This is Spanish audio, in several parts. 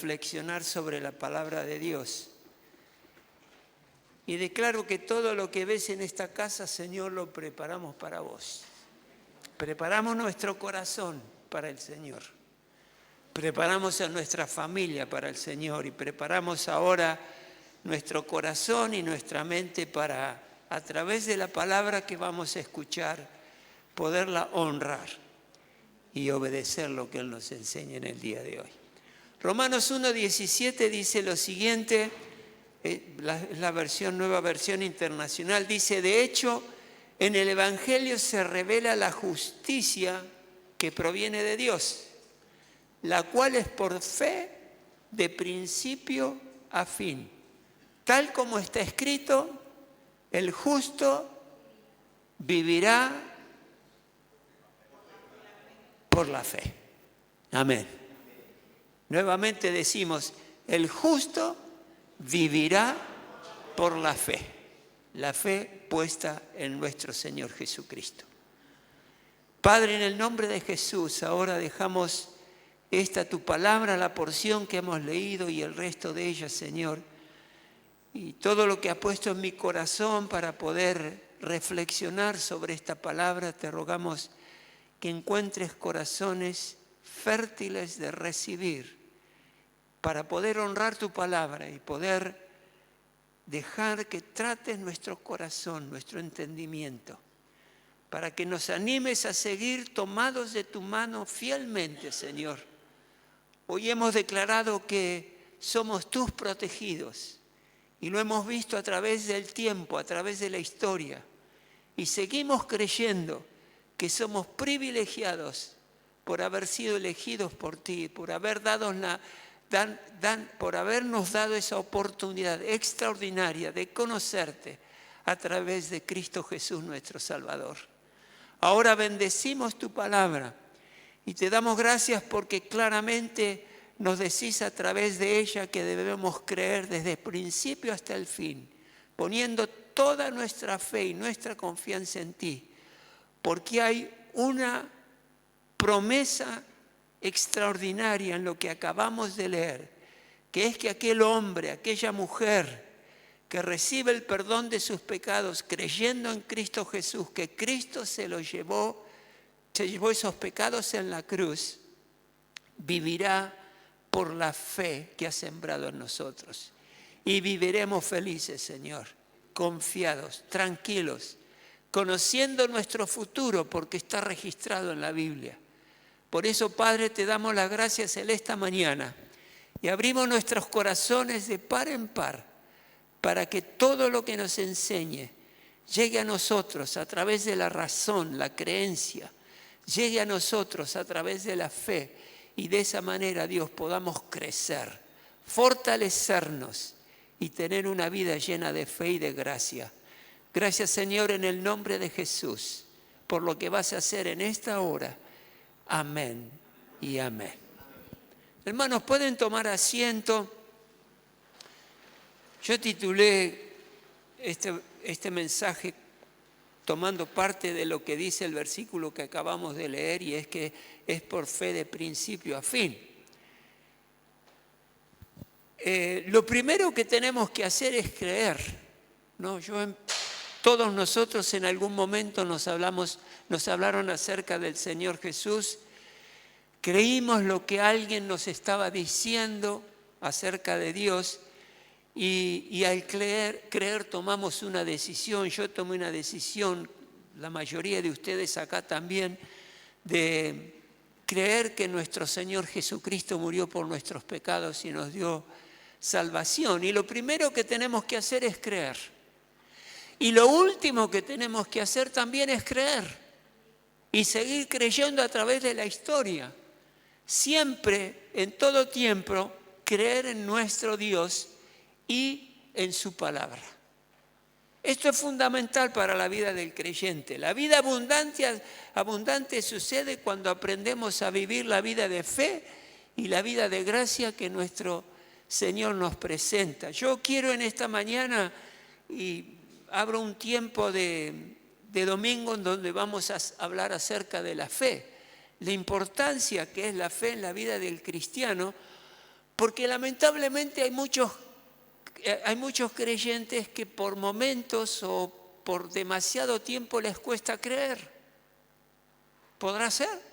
reflexionar sobre la palabra de Dios. Y declaro que todo lo que ves en esta casa, Señor, lo preparamos para vos. Preparamos nuestro corazón para el Señor. Preparamos a nuestra familia para el Señor y preparamos ahora nuestro corazón y nuestra mente para, a través de la palabra que vamos a escuchar, poderla honrar y obedecer lo que Él nos enseña en el día de hoy. Romanos 1:17 dice lo siguiente, la versión, nueva versión internacional, dice: de hecho, en el Evangelio se revela la justicia que proviene de Dios, la cual es por fe de principio a fin. Tal como está escrito, el justo vivirá por la fe. Amén. Nuevamente decimos, el justo vivirá por la fe puesta en nuestro Señor Jesucristo. Padre, en el nombre de Jesús, ahora dejamos esta tu palabra, la porción que hemos leído y el resto de ella, Señor, y todo lo que has puesto en mi corazón para poder reflexionar sobre esta palabra, te rogamos que encuentres corazones fértiles de recibir para poder honrar tu palabra y poder dejar que trates nuestro corazón, nuestro entendimiento, para que nos animes a seguir tomados de tu mano fielmente, Señor. Hoy hemos declarado que somos tus protegidos y lo hemos visto a través del tiempo, a través de la historia. Y seguimos creyendo que somos privilegiados por haber sido elegidos por ti, por por habernos dado esa oportunidad extraordinaria de conocerte a través de Cristo Jesús nuestro Salvador. Ahora bendecimos tu palabra y te damos gracias porque claramente nos decís a través de ella que debemos creer desde el principio hasta el fin, poniendo toda nuestra fe y nuestra confianza en ti, porque hay una promesa extraordinaria en lo que acabamos de leer, que es que aquel hombre, aquella mujer que recibe el perdón de sus pecados creyendo en Cristo Jesús, que Cristo se llevó esos pecados en la cruz, vivirá por la fe que ha sembrado en nosotros. Y viviremos felices, Señor, confiados, tranquilos, conociendo nuestro futuro porque está registrado en la Biblia. Por eso, Padre, te damos las gracias en esta mañana y abrimos nuestros corazones de par en par para que todo lo que nos enseñe llegue a nosotros a través de la razón, la creencia, llegue a nosotros a través de la fe y de esa manera, Dios, podamos crecer, fortalecernos y tener una vida llena de fe y de gracia. Gracias, Señor, en el nombre de Jesús, por lo que vas a hacer en esta hora. Amén y amén. Hermanos, pueden tomar asiento. Yo titulé este mensaje tomando parte de lo que dice el versículo que acabamos de leer, y es que es por fe de principio a fin. Lo primero que tenemos que hacer es creer, ¿no? Todos nosotros en algún momento nos hablaron acerca del Señor Jesús, creímos lo que alguien nos estaba diciendo acerca de Dios y al creer tomamos una decisión. Yo tomé una decisión, la mayoría de ustedes acá también, de creer que nuestro Señor Jesucristo murió por nuestros pecados y nos dio salvación. Y lo primero que tenemos que hacer es creer. Y lo último que tenemos que hacer también es creer y seguir creyendo a través de la historia. Siempre, en todo tiempo, creer en nuestro Dios y en su palabra. Esto es fundamental para la vida del creyente. La vida abundante sucede cuando aprendemos a vivir la vida de fe y la vida de gracia que nuestro Señor nos presenta. Yo quiero en esta mañana, y abro un tiempo de domingo en donde vamos a hablar acerca de la fe, la importancia que es la fe en la vida del cristiano, Porque lamentablemente hay muchos creyentes que por momentos o por demasiado tiempo les cuesta creer. ¿Podrá ser?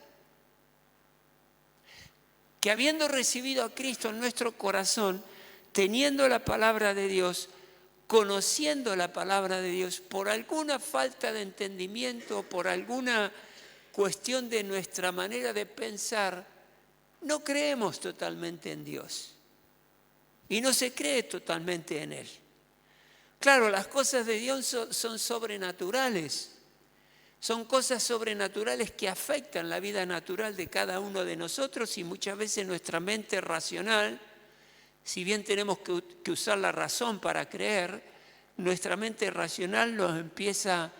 Que habiendo recibido a Cristo en nuestro corazón, teniendo la palabra de Dios, conociendo la palabra de Dios, por alguna falta de entendimiento, por alguna cuestión de nuestra manera de pensar, no creemos totalmente en Dios. Y no se cree totalmente en Él. Claro, las cosas de Dios son sobrenaturales. Son cosas sobrenaturales que afectan la vida natural de cada uno de nosotros y muchas veces nuestra mente racional, si bien tenemos que usar la razón para creer, nuestra mente racional nos empieza a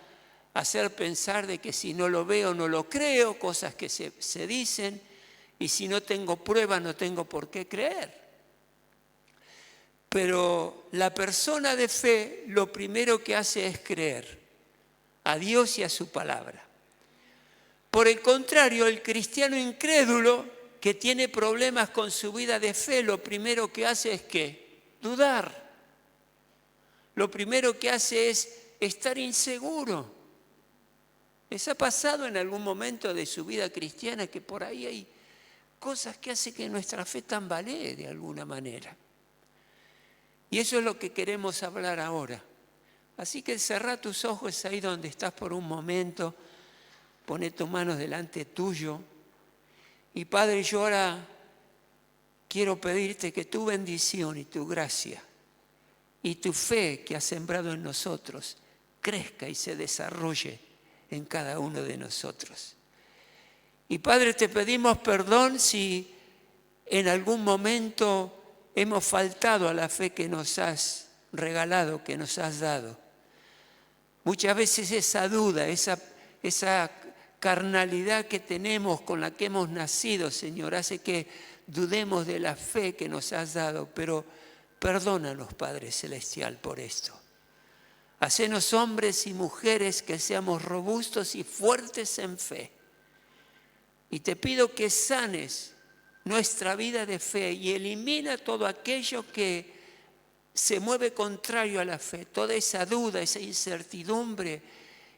hacer pensar de que si no lo veo no lo creo, cosas que se dicen, y si no tengo pruebas no tengo por qué creer. Pero la persona de fe lo primero que hace es creer a Dios y a su palabra. Por el contrario, el cristiano incrédulo que tiene problemas con su vida de fe, lo primero que hace es ¿qué? Dudar. Lo primero que hace es estar inseguro. ¿Les ha pasado en algún momento de su vida cristiana que por ahí hay cosas que hacen que nuestra fe tambalee de alguna manera? Y eso es lo que queremos hablar ahora. Así que cerrá tus ojos ahí donde estás por un momento, poné tus manos delante tuyo. Y Padre, yo ahora quiero pedirte que tu bendición y tu gracia y tu fe que has sembrado en nosotros crezca y se desarrolle en cada uno de nosotros. Y Padre, te pedimos perdón si en algún momento hemos faltado a la fe que nos has regalado, que nos has dado. Muchas veces esa duda, esa carnalidad que tenemos con la que hemos nacido, Señor, hace que dudemos de la fe que nos has dado, pero perdónanos, Padre Celestial, por esto. Hacenos hombres y mujeres que seamos robustos y fuertes en fe. Y te pido que sanes nuestra vida de fe y elimina todo aquello que se mueve contrario a la fe, toda esa duda, esa incertidumbre,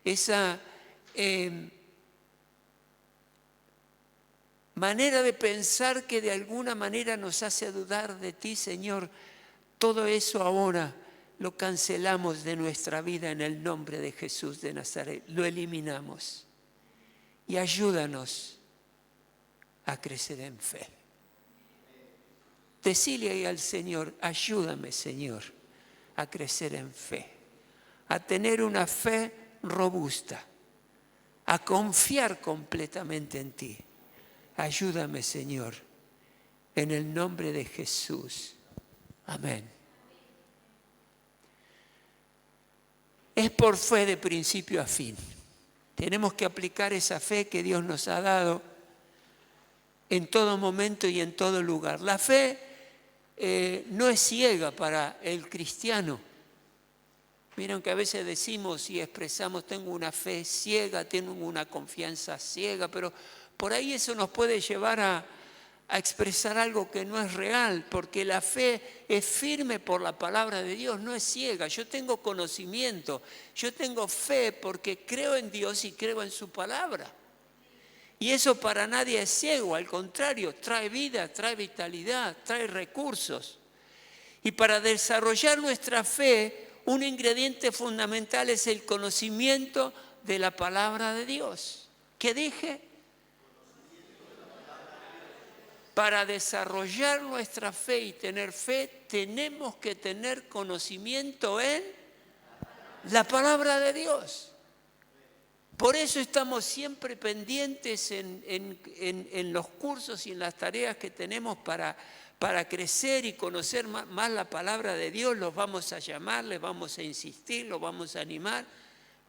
esa manera de pensar que de alguna manera nos hace dudar de ti, Señor. Todo eso ahora lo cancelamos de nuestra vida en el nombre de Jesús de Nazaret, lo eliminamos y ayúdanos a crecer en fe. Decile ahí al Señor, ayúdame, Señor, a crecer en fe, a tener una fe robusta, a confiar completamente en ti. Ayúdame, Señor, en el nombre de Jesús. Amén. Es por fe de principio a fin. Tenemos que aplicar esa fe que Dios nos ha dado en todo momento y en todo lugar. La fe no es ciega para el cristiano. Miren que a veces decimos y expresamos, tengo una fe ciega, tengo una confianza ciega, pero por ahí eso nos puede llevar a expresar algo que no es real, porque la fe es firme por la palabra de Dios, no es ciega. Yo tengo conocimiento, yo tengo fe porque creo en Dios y creo en su palabra. Y eso para nadie es ciego, al contrario, trae vida, trae vitalidad, trae recursos. Y para desarrollar nuestra fe, un ingrediente fundamental es el conocimiento de la palabra de Dios. ¿Qué dije? Para desarrollar nuestra fe y tener fe, tenemos que tener conocimiento en la palabra de Dios. Por eso estamos siempre pendientes en los cursos y en las tareas que tenemos para crecer y conocer más la palabra de Dios. Los vamos a llamar, les vamos a insistir, los vamos a animar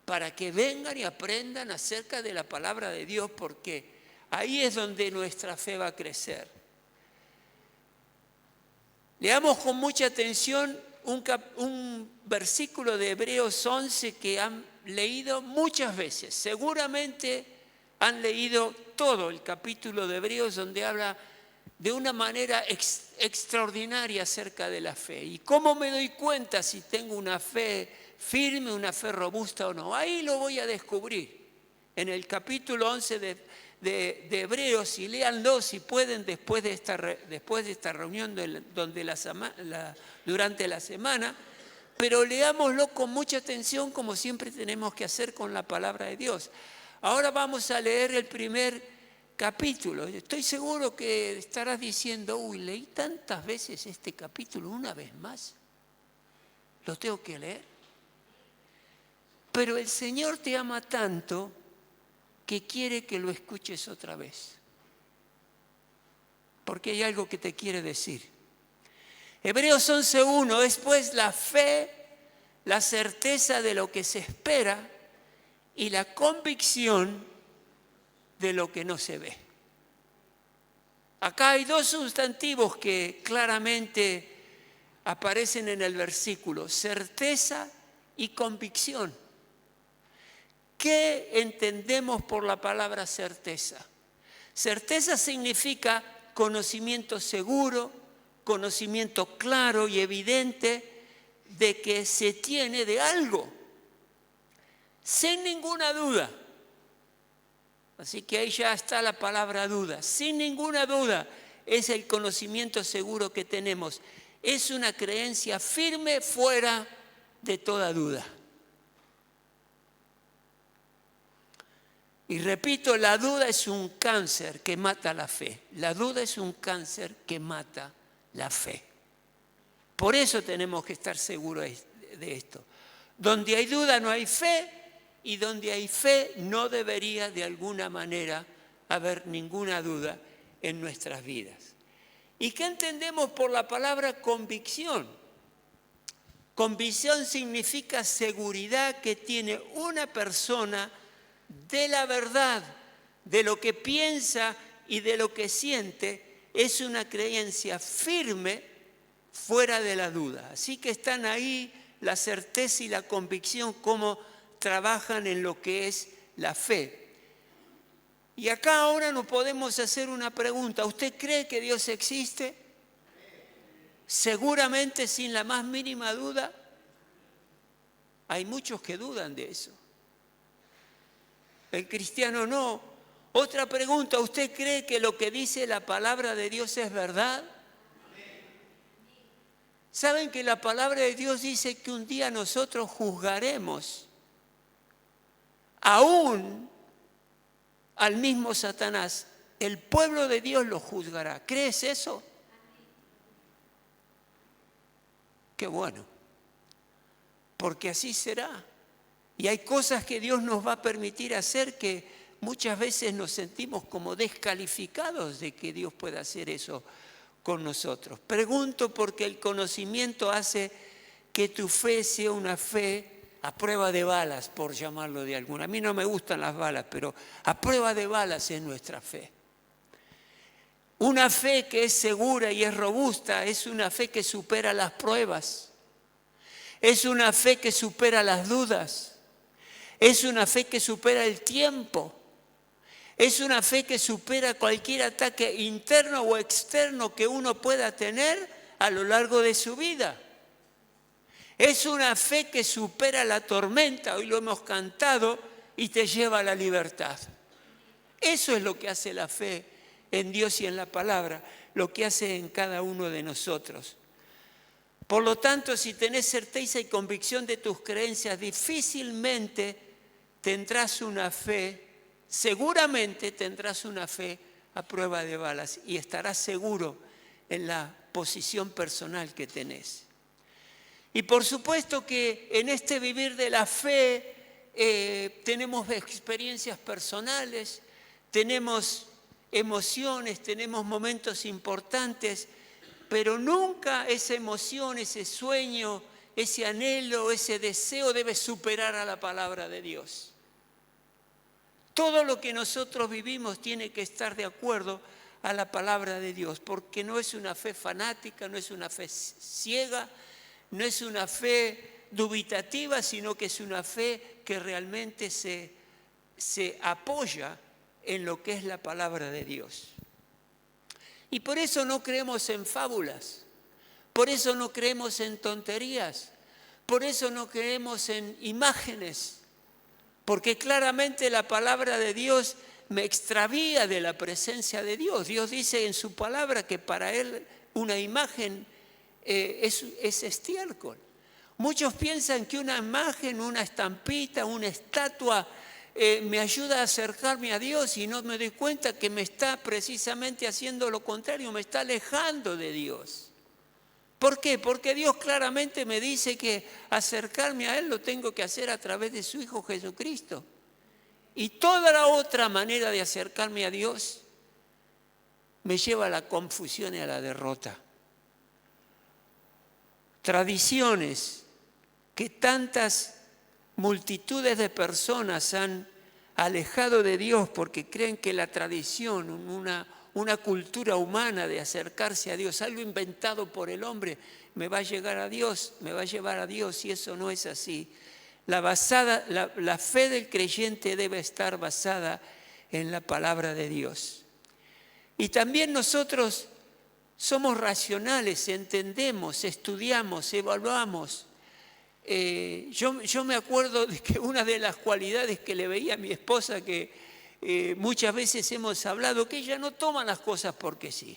para que vengan y aprendan acerca de la palabra de Dios, porque ahí es donde nuestra fe va a crecer. Leamos con mucha atención un versículo de Hebreos 11 que han leído muchas veces. Seguramente han leído todo el capítulo de Hebreos donde habla de una manera extraordinaria acerca de la fe. ¿Y cómo me doy cuenta si tengo una fe firme, una fe robusta o no? Ahí lo voy a descubrir. En el capítulo 11 de Hebreos, y léanlo si pueden después de esta reunión durante la semana, pero leámoslo con mucha atención como siempre tenemos que hacer con la palabra de Dios. Ahora vamos a leer el primer capítulo. Estoy seguro que estarás diciendo, uy, leí tantas veces este capítulo, una vez más. ¿Lo tengo que leer? Pero el Señor te ama tanto que quiere que lo escuches otra vez. Porque hay algo que te quiere decir. Hebreos 11:1 es pues la fe, la certeza de lo que se espera y la convicción de lo que no se ve. Acá hay dos sustantivos que claramente aparecen en el versículo: certeza y convicción. ¿Qué entendemos por la palabra certeza? Certeza significa conocimiento seguro, conocimiento claro y evidente de que se tiene de algo, sin ninguna duda. Así que ahí ya está la palabra duda. Sin ninguna duda es el conocimiento seguro que tenemos. Es una creencia firme fuera de toda duda. Y repito, la duda es un cáncer que mata la fe. La duda es un cáncer que mata la fe. Por eso tenemos que estar seguros de esto. Donde hay duda no hay fe, y donde hay fe no debería de alguna manera haber ninguna duda en nuestras vidas. ¿Y qué entendemos por la palabra convicción? Convicción significa seguridad que tiene una persona de la verdad, de lo que piensa y de lo que siente. Es una creencia firme fuera de la duda. Así que están ahí la certeza y la convicción como trabajan en lo que es la fe. Y acá ahora nos podemos hacer una pregunta. ¿Usted cree que Dios existe? Seguramente, sin la más mínima duda. Hay muchos que dudan de eso. El cristiano no. Otra pregunta, ¿usted cree que lo que dice la palabra de Dios es verdad? ¿Saben que la palabra de Dios dice que un día nosotros juzgaremos aún al mismo Satanás? El pueblo de Dios lo juzgará. ¿Crees eso? Qué bueno, porque así será. Y hay cosas que Dios nos va a permitir hacer que muchas veces nos sentimos como descalificados de que Dios pueda hacer eso con nosotros. Pregunto porque el conocimiento hace que tu fe sea una fe a prueba de balas, por llamarlo de alguna. A mí no me gustan las balas, pero a prueba de balas es nuestra fe. Una fe que es segura y es robusta es una fe que supera las pruebas. Es una fe que supera las dudas. Es una fe que supera el tiempo. Es una fe que supera cualquier ataque interno o externo que uno pueda tener a lo largo de su vida. Es una fe que supera la tormenta, hoy lo hemos cantado, y te lleva a la libertad. Eso es lo que hace la fe en Dios y en la palabra, lo que hace en cada uno de nosotros. Por lo tanto, si tenés certeza y convicción de tus creencias, difícilmente tendrás una fe, seguramente tendrás una fe a prueba de balas y estarás seguro en la posición personal que tenés. Y por supuesto que en este vivir de la fe tenemos experiencias personales, tenemos emociones, tenemos momentos importantes, pero nunca esa emoción, ese sueño, ese anhelo, ese deseo debe superar a la palabra de Dios. Todo lo que nosotros vivimos tiene que estar de acuerdo a la palabra de Dios, porque no es una fe fanática, no es una fe ciega, no es una fe dubitativa, sino que es una fe que realmente se apoya en lo que es la palabra de Dios. Y por eso no creemos en fábulas, por eso no creemos en tonterías, por eso no creemos en imágenes, porque claramente la palabra de Dios me extravía de la presencia de Dios. Dios dice en su palabra que para Él una imagen es estiércol. Muchos piensan que una imagen, una estampita, una estatua me ayuda a acercarme a Dios y no me doy cuenta que me está precisamente haciendo lo contrario, me está alejando de Dios. ¿Por qué? Porque Dios claramente me dice que acercarme a Él lo tengo que hacer a través de su Hijo Jesucristo. Y toda la otra manera de acercarme a Dios me lleva a la confusión y a la derrota. Tradiciones que tantas multitudes de personas han alejado de Dios porque creen que la tradición, una cultura humana de acercarse a Dios, algo inventado por el hombre, me va a llegar a Dios, me va a llevar a Dios, y eso no es así. La fe del creyente debe estar basada en la palabra de Dios. Y también nosotros somos racionales, entendemos, estudiamos, evaluamos. Yo me acuerdo de que una de las cualidades que le veía a mi esposa, que muchas veces hemos hablado, que ella no toma las cosas porque sí.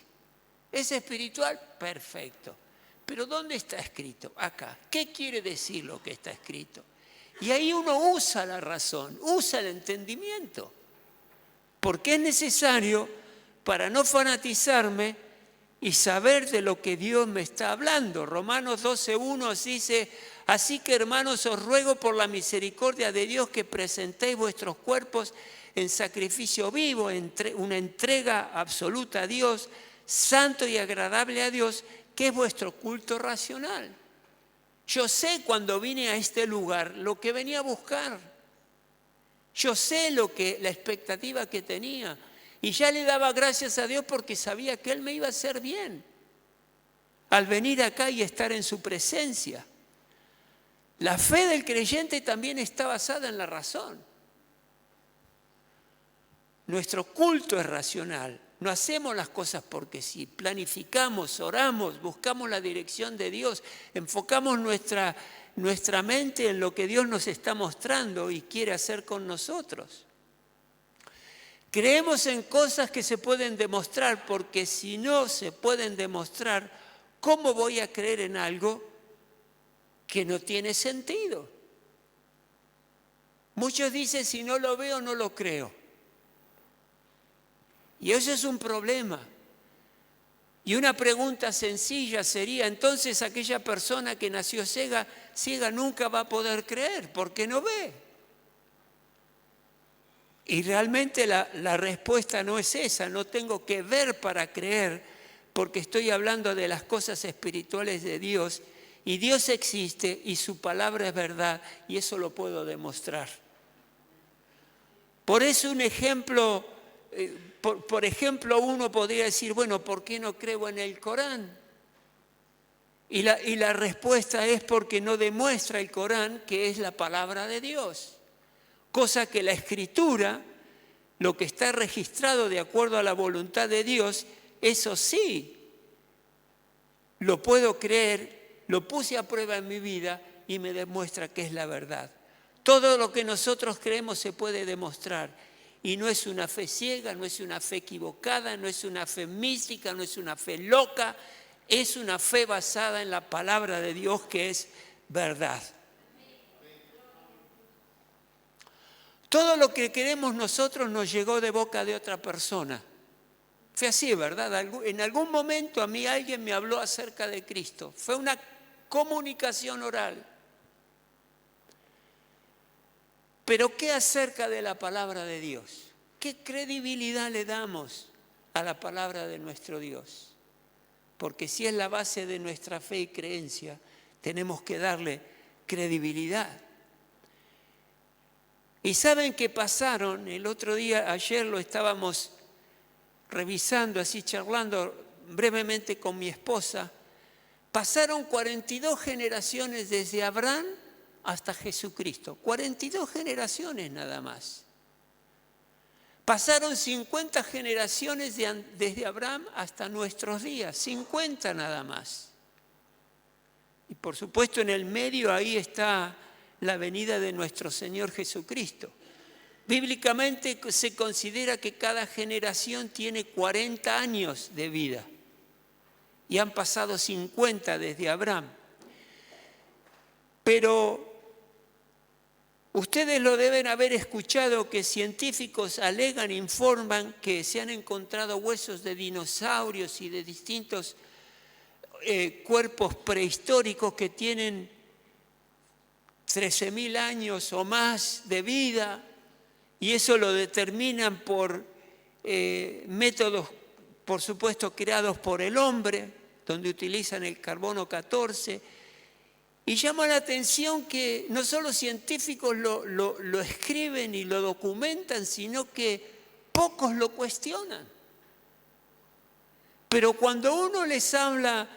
¿Es espiritual? Perfecto. Pero ¿dónde está escrito? Acá. ¿Qué quiere decir lo que está escrito? Y ahí uno usa la razón, usa el entendimiento. Porque es necesario, para no fanatizarme y saber de lo que Dios me está hablando. Romanos 12:1 dice: así que, hermanos, os ruego por la misericordia de Dios que presentéis vuestros cuerpos en sacrificio vivo, una entrega absoluta a Dios, santo y agradable a Dios, que es vuestro culto racional. Yo sé cuando vine a este lugar lo que venía a buscar. Yo sé la expectativa que tenía. Y ya le daba gracias a Dios porque sabía que Él me iba a hacer bien al venir acá y estar en su presencia. La fe del creyente también está basada en la razón. Nuestro culto es racional. No hacemos las cosas porque sí. Planificamos, oramos, buscamos la dirección de Dios, enfocamos nuestra mente en lo que Dios nos está mostrando y quiere hacer con nosotros. Creemos en cosas que se pueden demostrar, porque si no se pueden demostrar, ¿cómo voy a creer en algo que no tiene sentido? Muchos dicen, si no lo veo, no lo creo. Y eso es un problema. Y una pregunta sencilla sería, entonces aquella persona que nació ciega nunca va a poder creer, porque no ve. Y realmente la respuesta no es esa, no tengo que ver para creer, porque estoy hablando de las cosas espirituales de Dios, y Dios existe y su palabra es verdad, y eso lo puedo demostrar. Por eso un ejemplo, por ejemplo, uno podría decir, bueno, ¿por qué no creo en el Corán? Y la respuesta es porque no demuestra el Corán que es la palabra de Dios. Cosa que la Escritura, lo que está registrado de acuerdo a la voluntad de Dios, eso sí, lo puedo creer, lo puse a prueba en mi vida y me demuestra que es la verdad. Todo lo que nosotros creemos se puede demostrar. Y no es una fe ciega, no es una fe equivocada, no es una fe mística, no es una fe loca, es una fe basada en la palabra de Dios que es verdad. Todo lo que queremos nosotros nos llegó de boca de otra persona. Fue así, ¿verdad? En algún momento a mí alguien me habló acerca de Cristo. Fue una comunicación oral. Pero ¿qué acerca de la palabra de Dios? ¿Qué credibilidad le damos a la palabra de nuestro Dios? Porque si es la base de nuestra fe y creencia, tenemos que darle credibilidad. Y ¿saben qué pasaron? El otro día, ayer lo estábamos revisando, así charlando brevemente con mi esposa. Pasaron 42 generaciones desde Abraham hasta Jesucristo. 42 generaciones nada más. Pasaron 50 generaciones desde Abraham hasta nuestros días, 50 nada más. Y por supuesto en el medio ahí está la venida de nuestro Señor Jesucristo. Bíblicamente se considera que cada generación tiene 40 años de vida y han pasado 50 desde Abraham. Pero ustedes lo deben haber escuchado que científicos alegan, informan que se han encontrado huesos de dinosaurios y de distintos cuerpos prehistóricos que tienen 13.000 años o más de vida, y eso lo determinan por métodos, por supuesto, creados por el hombre, donde utilizan el carbono 14. Y llama la atención que no solo científicos lo escriben y lo documentan, sino que pocos lo cuestionan. Pero cuando uno les habla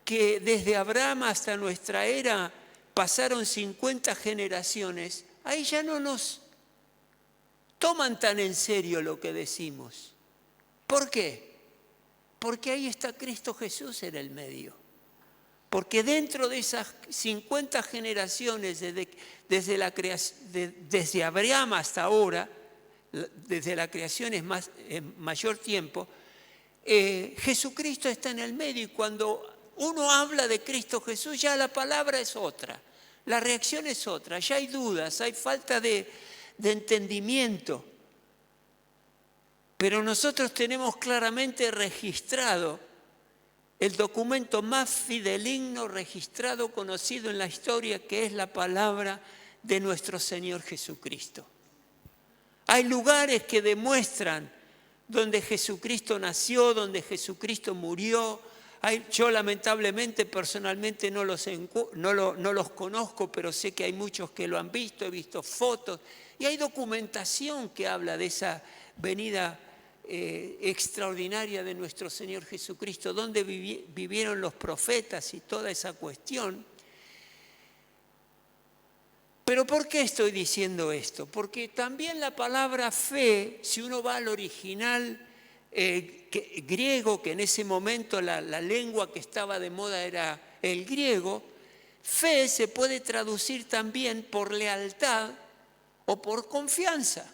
que desde Abraham hasta nuestra era pasaron 50 generaciones, ahí ya no nos toman tan en serio lo que decimos. ¿Por qué? Porque ahí está Cristo Jesús en el medio. Porque dentro de esas 50 generaciones, desde Abraham hasta ahora, desde la creación es mayor tiempo, Jesucristo está en el medio, y cuando uno habla de Cristo Jesús, ya la palabra es otra, la reacción es otra, ya hay dudas, hay falta de entendimiento. Pero nosotros tenemos claramente registrado el documento más fideligno registrado, conocido en la historia, que es la palabra de nuestro Señor Jesucristo. Hay lugares que demuestran donde Jesucristo nació, donde Jesucristo murió. Yo lamentablemente, personalmente no los conozco, pero sé que hay muchos que lo han visto, he visto fotos, y hay documentación que habla de esa venida extraordinaria de nuestro Señor Jesucristo, donde vivieron los profetas y toda esa cuestión. Pero ¿por qué estoy diciendo esto? Porque también la palabra fe, si uno va al original griego, que en ese momento la lengua que estaba de moda era el griego, fe se puede traducir también por lealtad o por confianza.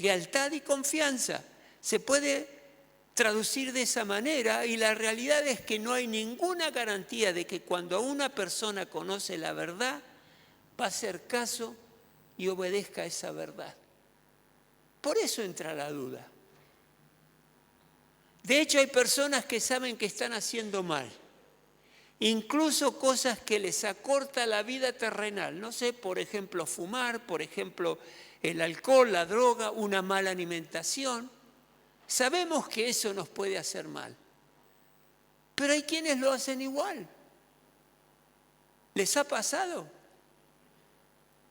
Lealtad y confianza se puede traducir de esa manera, y la realidad es que no hay ninguna garantía de que cuando una persona conoce la verdad va a hacer caso y obedezca a esa verdad. Por eso entra la duda. De hecho, hay personas que saben que están haciendo mal, incluso cosas que les acorta la vida terrenal. No sé, por ejemplo, fumar, por ejemplo, el alcohol, la droga, una mala alimentación. Sabemos que eso nos puede hacer mal, pero hay quienes lo hacen igual. ¿Les ha pasado?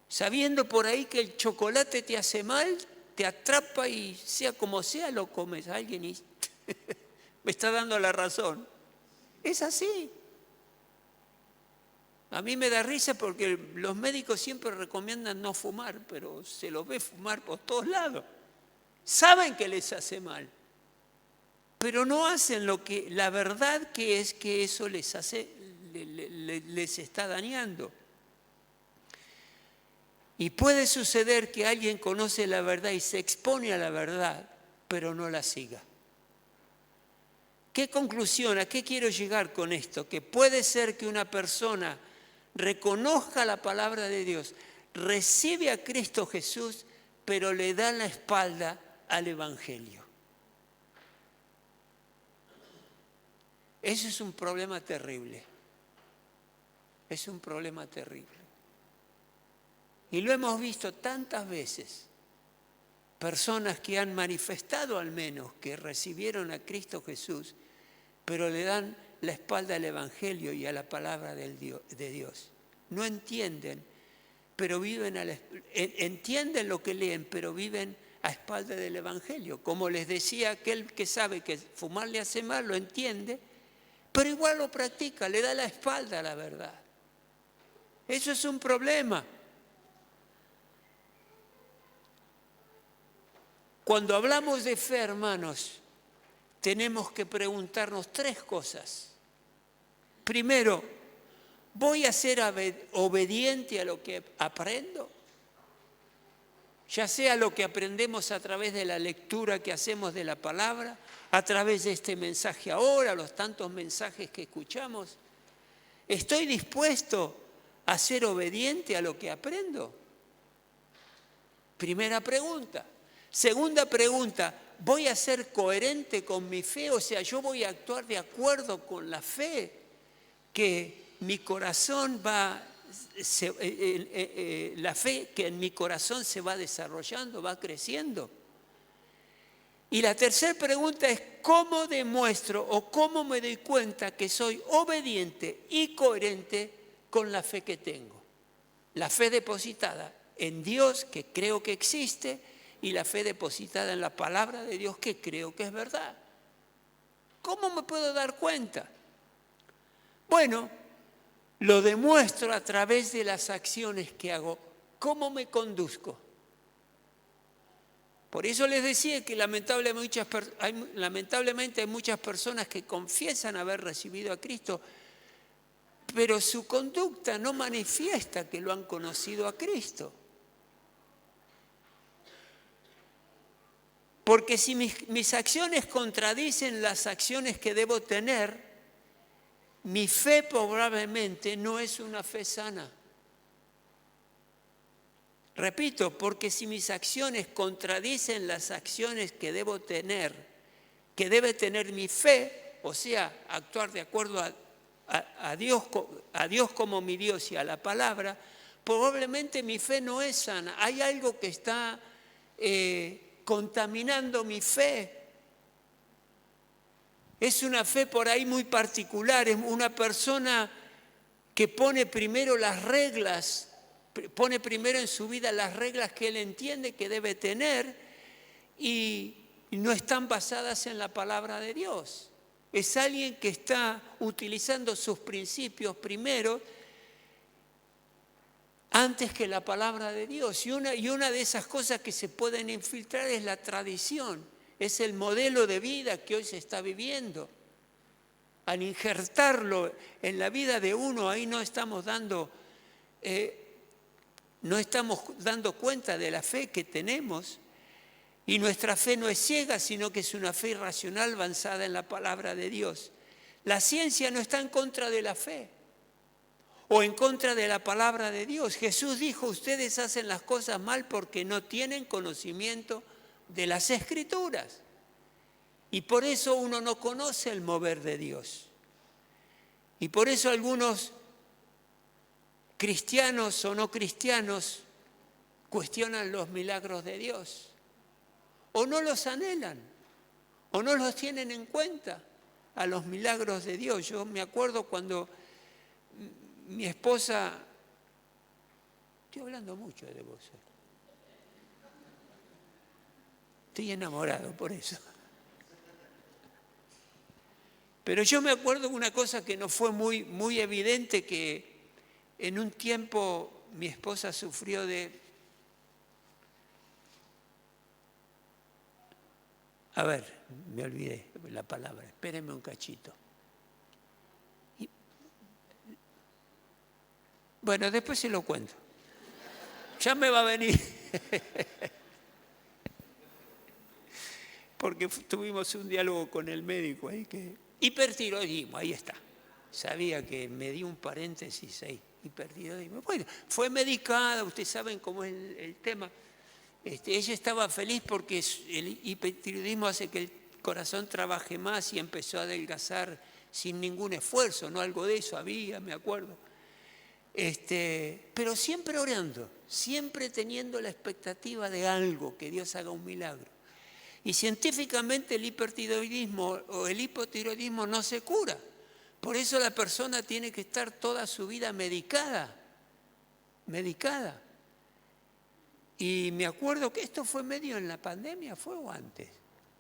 Sabiendo por ahí que el chocolate te hace mal, te atrapa y sea como sea lo comes. Alguien me está dando la razón. Es así. A mí me da risa porque los médicos siempre recomiendan no fumar, pero se los ve fumar por todos lados. Saben que les hace mal, pero no hacen lo que la verdad que es que eso les está dañando. Y puede suceder que alguien conoce la verdad y se expone a la verdad, pero no la siga. ¿Qué conclusión? ¿A qué quiero llegar con esto? Que puede ser que una persona reconozca la palabra de Dios, recibe a Cristo Jesús, pero le da la espalda al Evangelio. Eso es un problema terrible. Es un problema terrible. Y lo hemos visto tantas veces. Personas que han manifestado al menos que recibieron a Cristo Jesús, pero le dan la espalda al Evangelio y a la palabra de Dios. No entienden, pero entienden lo que leen, pero viven a espalda del Evangelio. Como les decía, aquel que sabe que fumar le hace mal, lo entiende, pero igual lo practica, le da la espalda a la verdad. Eso es un problema. Cuando hablamos de fe, hermanos, tenemos que preguntarnos 3 cosas. Primero, ¿voy a ser obediente a lo que aprendo? Ya sea lo que aprendemos a través de la lectura que hacemos de la palabra, a través de este mensaje ahora, los tantos mensajes que escuchamos. ¿Estoy dispuesto a ser obediente a lo que aprendo? Primera pregunta. Segunda pregunta, ¿voy a ser coherente con mi fe? O sea, yo voy a actuar de acuerdo con la fe que mi corazón la fe que en mi corazón se va desarrollando, va creciendo. Y la tercera pregunta es, ¿cómo demuestro o cómo me doy cuenta que soy obediente y coherente con la fe que tengo? La fe depositada en Dios, que creo que existe, y la fe depositada en la palabra de Dios, que creo que es verdad. ¿Cómo me puedo dar cuenta? Bueno, lo demuestro a través de las acciones que hago. ¿Cómo me conduzco? Por eso les decía que lamentablemente hay muchas personas que confiesan haber recibido a Cristo, pero su conducta no manifiesta que lo han conocido a Cristo. Porque si mis acciones contradicen las acciones que debo tener, mi fe probablemente no es una fe sana. Repito, porque si mis acciones contradicen las acciones que debo tener, que debe tener mi fe, o sea, actuar de acuerdo a Dios como mi Dios y a la palabra, probablemente mi fe no es sana. Hay algo que está contaminando mi fe. Es una fe por ahí muy particular, es una persona que pone primero las reglas, pone primero en su vida las reglas que él entiende que debe tener y no están basadas en la palabra de Dios. Es alguien que está utilizando sus principios primero antes que la palabra de Dios. Y una de esas cosas que se pueden infiltrar es la tradición, es el modelo de vida que hoy se está viviendo. Al injertarlo en la vida de uno, ahí no estamos dando cuenta de la fe que tenemos, y nuestra fe no es ciega, sino que es una fe racional basada en la palabra de Dios. La ciencia no está en contra de la fe o en contra de la palabra de Dios. Jesús dijo, ustedes hacen las cosas mal porque no tienen conocimiento de las Escrituras. Y por eso uno no conoce el mover de Dios. Y por eso algunos cristianos o no cristianos cuestionan los milagros de Dios. O no los anhelan, o no los tienen en cuenta a los milagros de Dios. Yo me acuerdo cuando mi esposa, estoy hablando mucho de vos, estoy enamorado por eso. Pero yo me acuerdo de una cosa que no fue muy evidente, que en un tiempo mi esposa sufrió de... A ver, me olvidé la palabra, espérenme un cachito. Bueno, después se lo cuento. Ya me va a venir. Porque tuvimos un diálogo con el médico ahí que... Hipertiroidismo, ahí está. Sabía que me dio un paréntesis ahí. Hipertiroidismo. Bueno, fue medicada, ustedes saben cómo es el tema. Ella estaba feliz porque el hipertiroidismo hace que el corazón trabaje más y empezó a adelgazar sin ningún esfuerzo, no algo de eso había, me acuerdo. Pero siempre orando, siempre teniendo la expectativa de algo, que Dios haga un milagro. Y científicamente el hipertiroidismo o el hipotiroidismo no se cura. Por eso la persona tiene que estar toda su vida medicada. Y me acuerdo que esto fue medio en la pandemia, ¿fue o antes?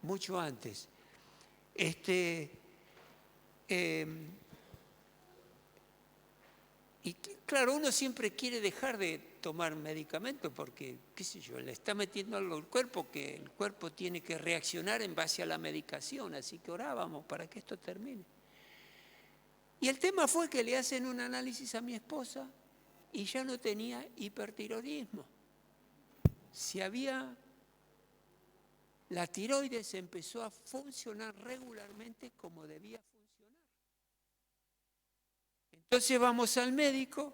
Mucho antes. Y claro, uno siempre quiere dejar de tomar medicamento porque, qué sé yo, le está metiendo algo al cuerpo que el cuerpo tiene que reaccionar en base a la medicación, así que orábamos para que esto termine. Y el tema fue que le hacen un análisis a mi esposa y ya no tenía hipertiroidismo. La tiroides empezó a funcionar regularmente como debía funcionar. Entonces vamos al médico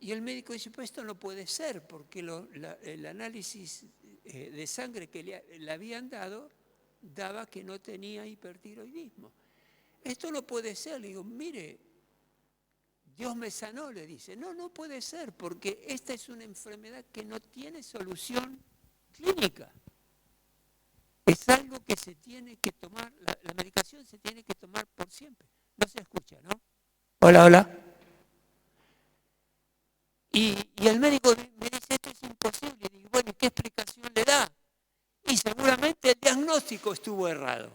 y el médico dice, pues esto no puede ser porque el análisis de sangre que le habían dado daba que no tenía hipertiroidismo. Esto no puede ser. Le digo, mire, Dios me sanó, le dice. No, no puede ser porque esta es una enfermedad que no tiene solución clínica. Es algo que se tiene que tomar, la medicación se tiene que tomar por siempre. No se escucha, ¿no? Hola, hola. Y el médico me dice, esto es imposible. Y digo, bueno, ¿qué explicación le da? Y seguramente el diagnóstico estuvo errado.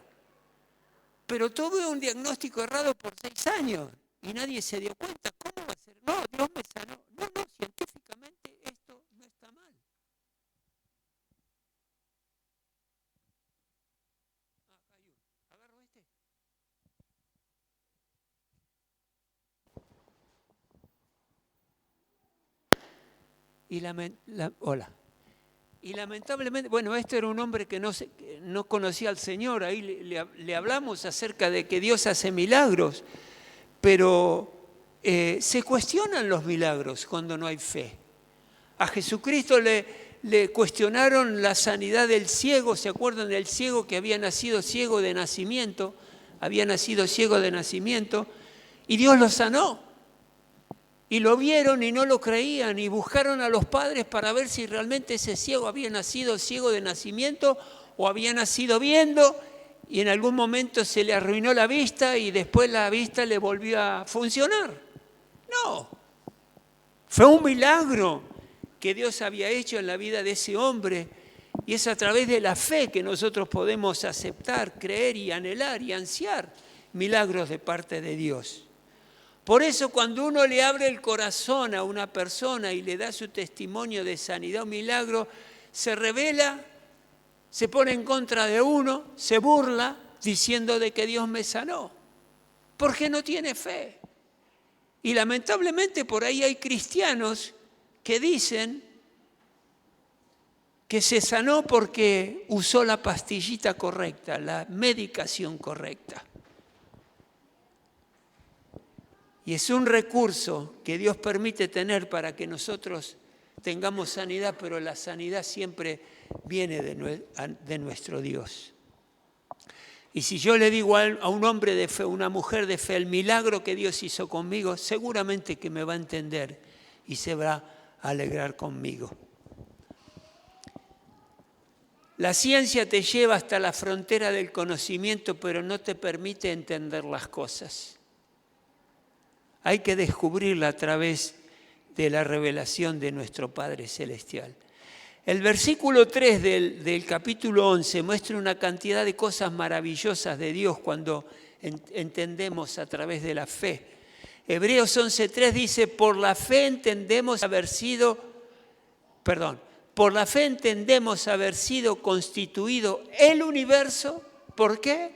Pero tuve un diagnóstico errado por 6 años y nadie se dio cuenta. ¿Cómo va a ser? No, Dios me sanó. No, científicamente esto no está mal. ¿Agarro este? Hola. Y lamentablemente, bueno, este era un hombre que no conocía al Señor, ahí le hablamos acerca de que Dios hace milagros, pero se cuestionan los milagros cuando no hay fe. A Jesucristo le cuestionaron la sanidad del ciego, ¿se acuerdan del ciego que había nacido ciego de nacimiento? Había nacido ciego de nacimiento y Dios lo sanó. Y lo vieron y no lo creían y buscaron a los padres para ver si realmente ese ciego había nacido ciego de nacimiento o había nacido viendo y en algún momento se le arruinó la vista y después la vista le volvió a funcionar. No, fue un milagro que Dios había hecho en la vida de ese hombre y es a través de la fe que nosotros podemos aceptar, creer y anhelar y ansiar milagros de parte de Dios. Por eso cuando uno le abre el corazón a una persona y le da su testimonio de sanidad o milagro, se revela, se pone en contra de uno, se burla diciendo de que Dios me sanó, porque no tiene fe. Y lamentablemente por ahí hay cristianos que dicen que se sanó porque usó la pastillita correcta, la medicación correcta. Y es un recurso que Dios permite tener para que nosotros tengamos sanidad, pero la sanidad siempre viene de nuestro Dios. Y si yo le digo a un hombre de fe, una mujer de fe, el milagro que Dios hizo conmigo, seguramente que me va a entender y se va a alegrar conmigo. La ciencia te lleva hasta la frontera del conocimiento, pero no te permite entender las cosas. Hay que descubrirla a través de la revelación de nuestro Padre Celestial. El versículo 3 del capítulo 11 muestra una cantidad de cosas maravillosas de Dios cuando entendemos a través de la fe. Hebreos 11:3 dice, por la fe entendemos haber sido constituido el universo. ¿Por qué?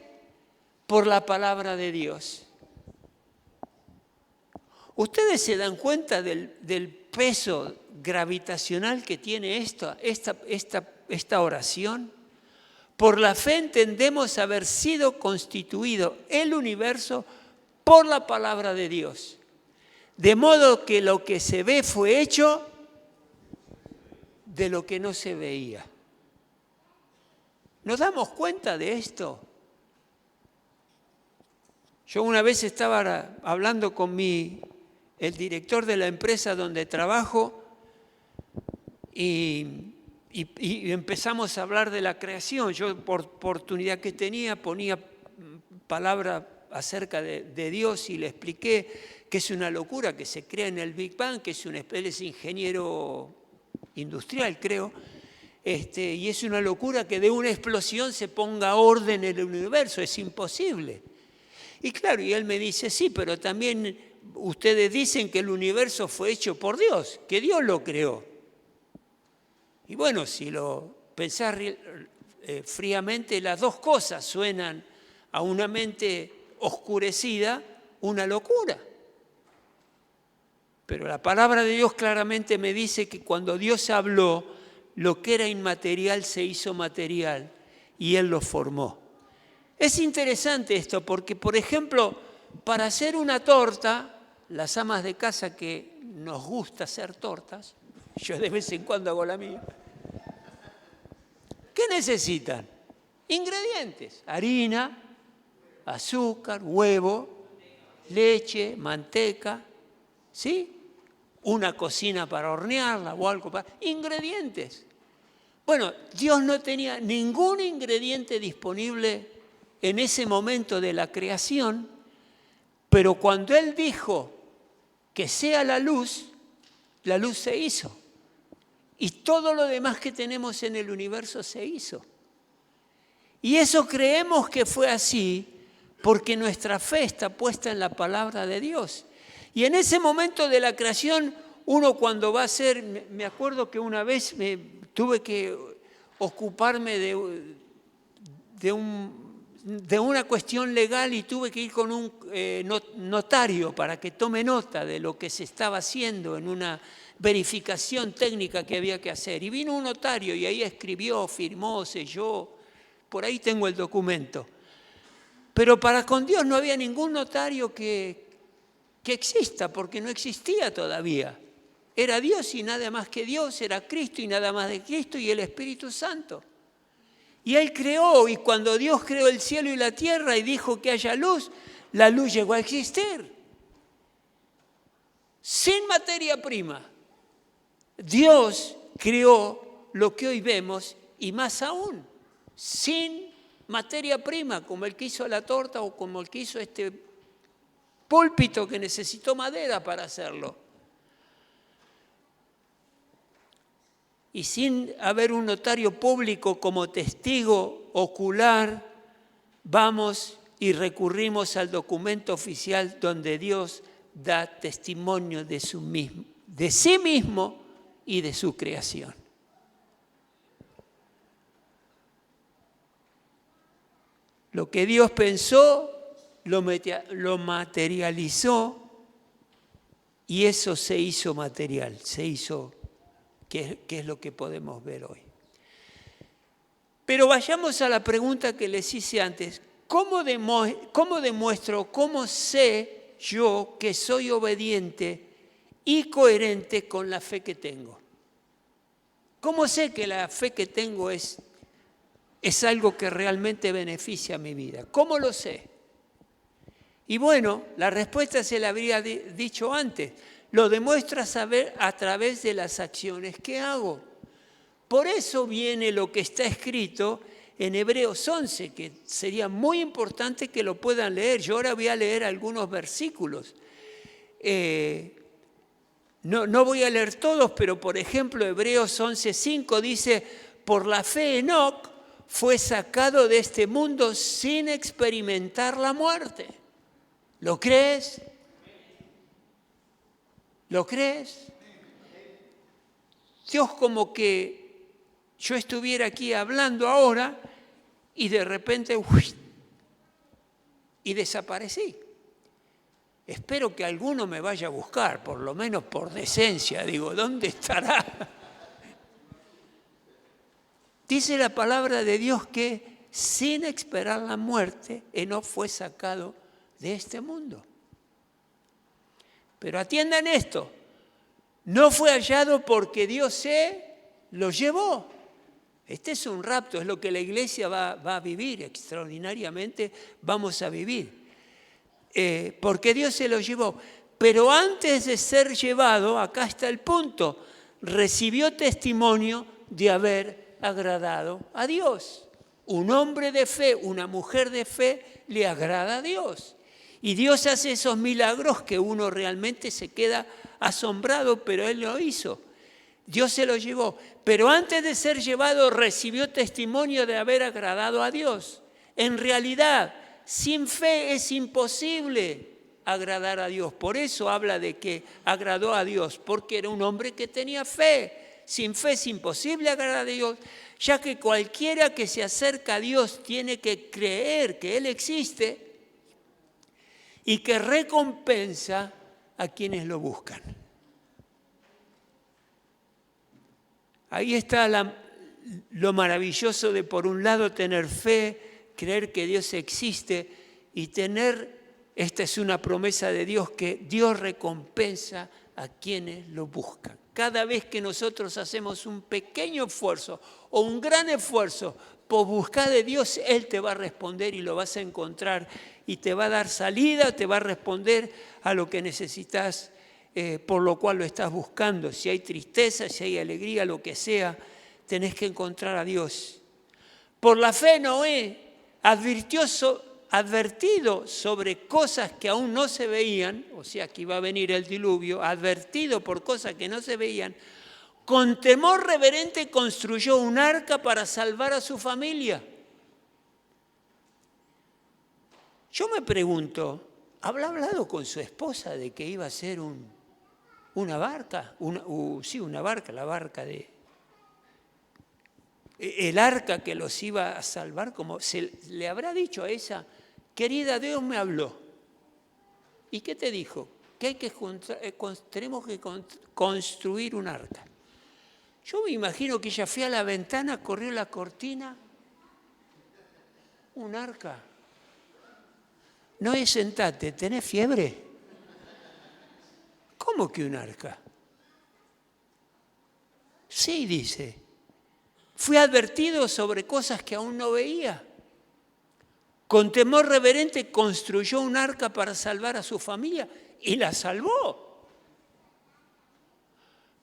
Por la palabra de Dios. ¿Ustedes se dan cuenta del peso gravitacional que tiene esta oración? Por la fe entendemos haber sido constituido el universo por la palabra de Dios. De modo que lo que se ve fue hecho de lo que no se veía. ¿Nos damos cuenta de esto? Yo una vez estaba hablando con el director de la empresa donde trabajo y empezamos a hablar de la creación. Yo por oportunidad que tenía ponía palabra acerca de Dios y le expliqué que es una locura que se crea en el Big Bang, que él es ingeniero industrial, creo, y es una locura que de una explosión se ponga orden en el universo, es imposible. Y claro, y él me dice, sí, pero también ustedes dicen que el universo fue hecho por Dios, que Dios lo creó. Y bueno, si lo pensás fríamente, las dos cosas suenan a una mente oscurecida una locura. Pero la palabra de Dios claramente me dice que cuando Dios habló, lo que era inmaterial se hizo material y Él lo formó. Es interesante esto porque, por ejemplo, para hacer una torta, las amas de casa que nos gusta hacer tortas, yo de vez en cuando hago la mía, ¿qué necesitan? Ingredientes: harina, azúcar, huevo, leche, manteca, ¿sí? Una cocina para hornearla o algo para... Ingredientes. Bueno, Dios no tenía ningún ingrediente disponible en ese momento de la creación, pero cuando Él dijo que sea la luz se hizo. Y todo lo demás que tenemos en el universo se hizo. Y eso creemos que fue así porque nuestra fe está puesta en la palabra de Dios. Y en ese momento de la creación, uno cuando va a hacer, me acuerdo que una vez tuve que ocuparme de una cuestión legal y tuve que ir con un notario para que tome nota de lo que se estaba haciendo en una verificación técnica que había que hacer. Y vino un notario y ahí escribió, firmó, selló, por ahí tengo el documento. Pero para con Dios no había ningún notario que exista, porque no existía todavía. Era Dios y nada más que Dios, era Cristo y nada más de Cristo y el Espíritu Santo. Y Él creó, y cuando Dios creó el cielo y la tierra y dijo que haya luz, la luz llegó a existir. Sin materia prima. Dios creó lo que hoy vemos y más aún, sin materia prima, como el que hizo la torta o como el que hizo este púlpito que necesitó madera para hacerlo. Y sin haber un notario público como testigo ocular, vamos y recurrimos al documento oficial donde Dios da testimonio de sí mismo y de su creación. Lo que Dios pensó, lo materializó y eso se hizo material, se hizo, que es lo que podemos ver hoy. Pero vayamos a la pregunta que les hice antes. ¿Cómo demuestro, cómo sé yo que soy obediente y coherente con la fe que tengo? ¿Cómo sé que la fe que tengo es algo que realmente beneficia a mi vida? ¿Cómo lo sé? Y bueno, la respuesta se la habría dicho antes. Lo demuestro a través de las acciones que hago. Por eso viene lo que está escrito en Hebreos 11, que sería muy importante que lo puedan leer. Yo ahora voy a leer algunos versículos. No voy a leer todos, pero por ejemplo Hebreos 11:5 dice: por la fe Enoc fue sacado de este mundo sin experimentar la muerte. ¿Lo crees? ¿Lo crees? Dios, como que yo estuviera aquí hablando ahora y de repente y desaparecí. Espero que alguno me vaya a buscar, por lo menos por decencia. Digo, ¿dónde estará? Dice la palabra de Dios que sin esperar la muerte, Enoc fue sacado de este mundo. Pero atiendan esto, no fue hallado porque Dios se lo llevó. Este es un rapto, es lo que la iglesia va a vivir extraordinariamente, vamos a vivir. Porque Dios se lo llevó. Pero antes de ser llevado, acá está el punto, recibió testimonio de haber agradado a Dios. Un hombre de fe, una mujer de fe, le agrada a Dios. Y Dios hace esos milagros que uno realmente se queda asombrado, pero Él lo hizo. Dios se lo llevó. Pero antes de ser llevado, recibió testimonio de haber agradado a Dios. En realidad, sin fe es imposible agradar a Dios. Por eso habla de que agradó a Dios, porque era un hombre que tenía fe. Sin fe es imposible agradar a Dios, ya que cualquiera que se acerca a Dios tiene que creer que Él existe y que recompensa a quienes lo buscan. Ahí está lo maravilloso de, por un lado, tener fe, creer que Dios existe y esta es una promesa de Dios, que Dios recompensa a quienes lo buscan. Cada vez que nosotros hacemos un pequeño esfuerzo o un gran esfuerzo por buscar de Dios, Él te va a responder y lo vas a encontrar y te va a dar salida, te va a responder a lo que necesitas, por lo cual lo estás buscando. Si hay tristeza, si hay alegría, lo que sea, tenés que encontrar a Dios. Por la fe Noé advertido sobre cosas que aún no se veían, o sea que iba a venir el diluvio, advertido por cosas que no se veían, con temor reverente construyó un arca para salvar a su familia. Yo me pregunto, ¿habrá hablado con su esposa de que iba a ser una barca? Una barca, la barca el arca que los iba a salvar, como le habrá dicho a ella, querida, Dios me habló. ¿Y qué te dijo? Que tenemos que construir un arca. Yo me imagino que ella fue a la ventana, corrió la cortina, un arca. No es sentate, ¿tenés fiebre? ¿Cómo que un arca? Sí, dice. Fui advertido sobre cosas que aún no veía. Con temor reverente construyó un arca para salvar a su familia y la salvó.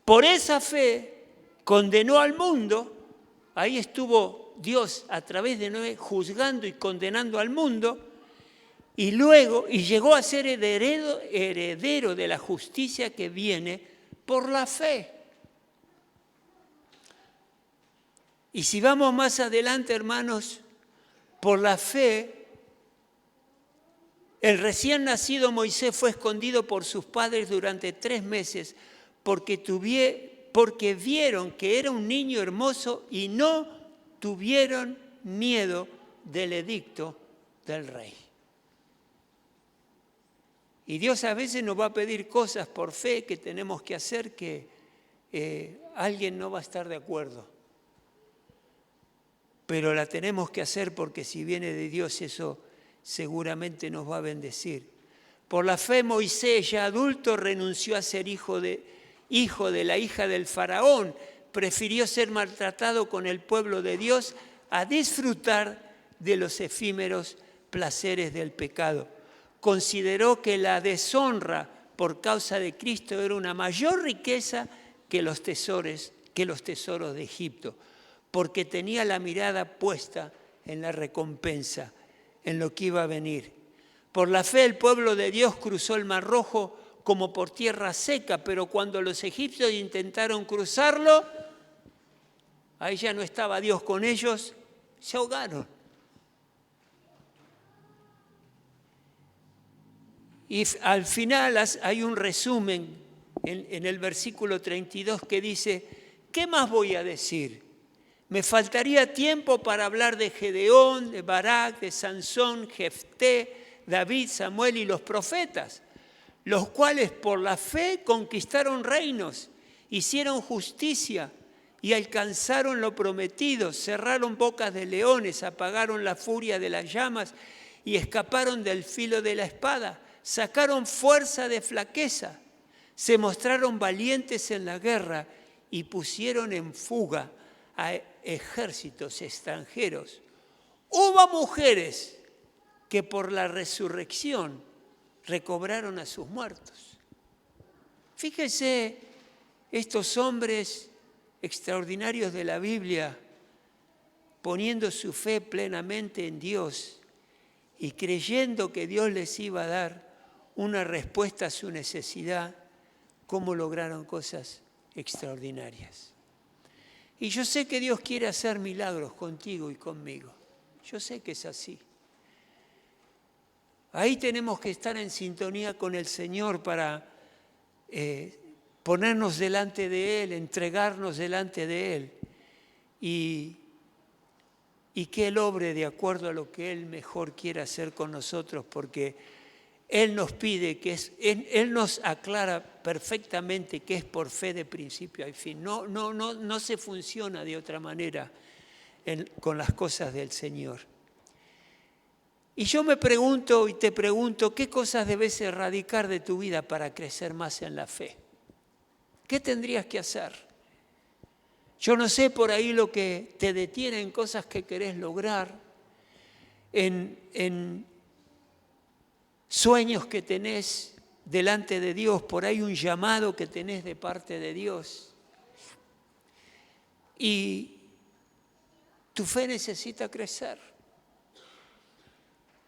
Por esa fe condenó al mundo. Ahí estuvo Dios a través de Noé juzgando y condenando al mundo. Y llegó a ser heredero de la justicia que viene por la fe. Y si vamos más adelante, hermanos, por la fe, el recién nacido Moisés fue escondido por sus padres durante 3 meses porque vieron que era un niño hermoso y no tuvieron miedo del edicto del rey. Y Dios a veces nos va a pedir cosas por fe que tenemos que hacer que alguien no va a estar de acuerdo. Pero la tenemos que hacer porque si viene de Dios eso seguramente nos va a bendecir. Por la fe Moisés, ya adulto, renunció a ser hijo de la hija del faraón. Prefirió ser maltratado con el pueblo de Dios a disfrutar de los efímeros placeres del pecado. Consideró que la deshonra por causa de Cristo era una mayor riqueza que los tesoros de Egipto, porque tenía la mirada puesta en la recompensa, en lo que iba a venir. Por la fe el pueblo de Dios cruzó el Mar Rojo como por tierra seca, pero cuando los egipcios intentaron cruzarlo, ahí ya no estaba Dios con ellos, se ahogaron. Y al final hay un resumen en el versículo 32 que dice, ¿qué más voy a decir? Me faltaría tiempo para hablar de Gedeón, de Barak, de Sansón, Jefté, David, Samuel y los profetas, los cuales por la fe conquistaron reinos, hicieron justicia y alcanzaron lo prometido, cerraron bocas de leones, apagaron la furia de las llamas y escaparon del filo de la espada, sacaron fuerza de flaqueza, se mostraron valientes en la guerra y pusieron en fuga a ejércitos extranjeros. Hubo mujeres que por la resurrección recobraron a sus muertos. Fíjense, estos hombres extraordinarios de la Biblia, poniendo su fe plenamente en Dios y creyendo que Dios les iba a dar una respuesta a su necesidad, cómo lograron cosas extraordinarias. Y yo sé que Dios quiere hacer milagros contigo y conmigo. Yo sé que es así. Ahí tenemos que estar en sintonía con el Señor para ponernos delante de Él, entregarnos delante de Él y que Él obre de acuerdo a lo que Él mejor quiere hacer con nosotros, porque Él nos pide, Él nos aclara perfectamente que es por fe de principio a fin. No se funciona de otra manera con las cosas del Señor. Y yo me pregunto y te pregunto, ¿qué cosas debes erradicar de tu vida para crecer más en la fe? ¿Qué tendrías que hacer? Yo no sé por ahí lo que te detiene en cosas que querés lograr, en sueños que tenés delante de Dios, por ahí un llamado que tenés de parte de Dios. Y tu fe necesita crecer.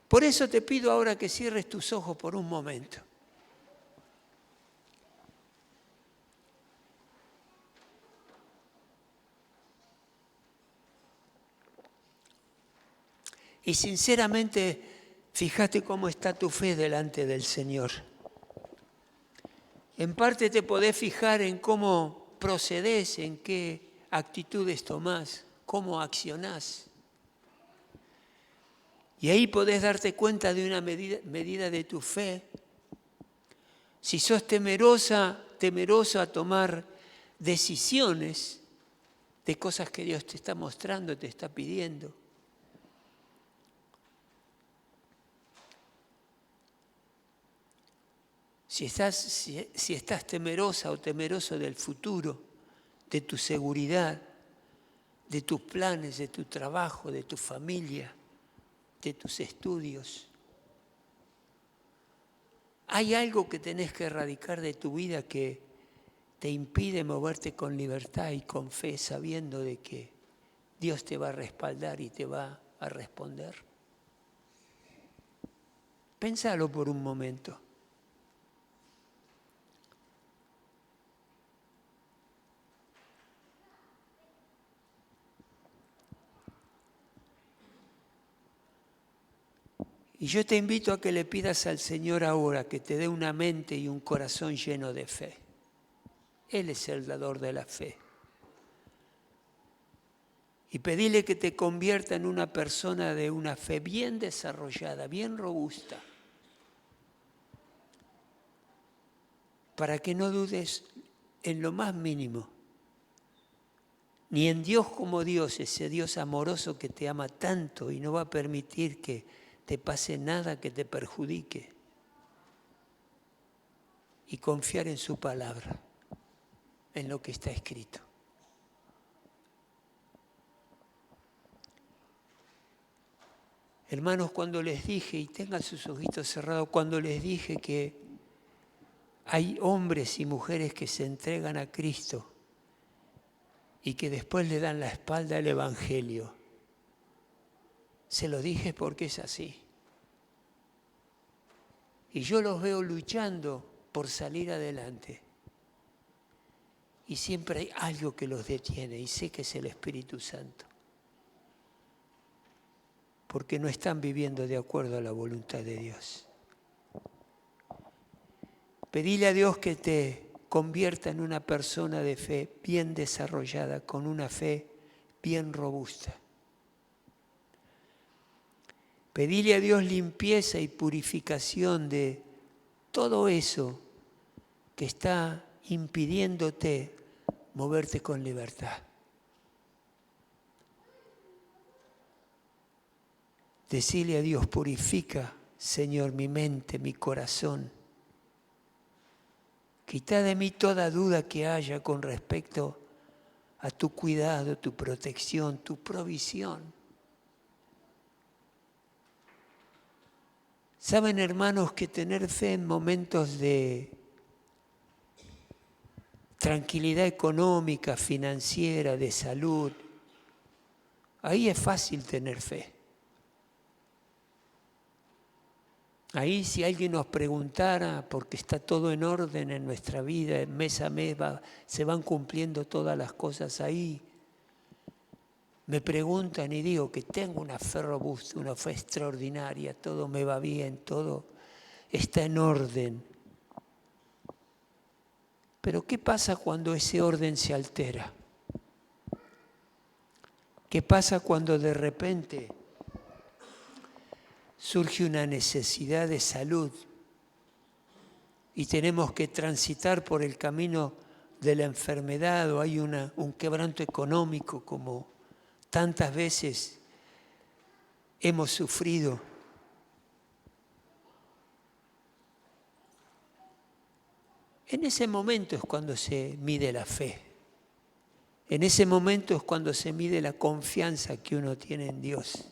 Por eso te pido ahora que cierres tus ojos por un momento. Y sinceramente, fíjate cómo está tu fe delante del Señor. En parte te podés fijar en cómo procedés, en qué actitudes tomás, cómo accionás. Y ahí podés darte cuenta de una medida de tu fe. Si sos temeroso a tomar decisiones de cosas que Dios te está mostrando, te está pidiendo. Si estás temerosa o temeroso del futuro, de tu seguridad, de tus planes, de tu trabajo, de tu familia, de tus estudios. Hay algo que tenés que erradicar de tu vida que te impide moverte con libertad y con fe, sabiendo de que Dios te va a respaldar y te va a responder. Pénsalo por un momento. Y yo te invito a que le pidas al Señor ahora que te dé una mente y un corazón lleno de fe. Él es el dador de la fe. Y pedile que te convierta en una persona de una fe bien desarrollada, bien robusta, para que no dudes en lo más mínimo, ni en Dios como Dios, ese Dios amoroso que te ama tanto y no va a permitir que te pase nada que te perjudique, y confiar en su palabra, en lo que está escrito. Hermanos, cuando les dije, y tengan sus ojitos cerrados, cuando les dije que hay hombres y mujeres que se entregan a Cristo y que después le dan la espalda al Evangelio, se lo dije porque es así. Y yo los veo luchando por salir adelante. Y siempre hay algo que los detiene, y sé que es el Espíritu Santo. Porque no están viviendo de acuerdo a la voluntad de Dios. Pedile a Dios que te convierta en una persona de fe bien desarrollada, con una fe bien robusta. Pedile a Dios limpieza y purificación de todo eso que está impidiéndote moverte con libertad. Decile a Dios, purifica, Señor, mi mente, mi corazón. Quita de mí toda duda que haya con respecto a tu cuidado, tu protección, tu provisión. Saben, hermanos, que tener fe en momentos de tranquilidad económica, financiera, de salud, ahí es fácil tener fe. Ahí si alguien nos preguntara, porque está todo en orden en nuestra vida, mes a mes se van cumpliendo todas las cosas ahí. me preguntan y digo que tengo una fe robusta, una fe extraordinaria, todo me va bien, todo está en orden. Pero ¿qué pasa cuando ese orden se altera? ¿Qué pasa cuando de repente surge una necesidad de salud y tenemos que transitar por el camino de la enfermedad o hay un quebranto económico como tantas veces hemos sufrido? En ese momento es cuando se mide la fe. En ese momento es cuando se mide la confianza que uno tiene en Dios.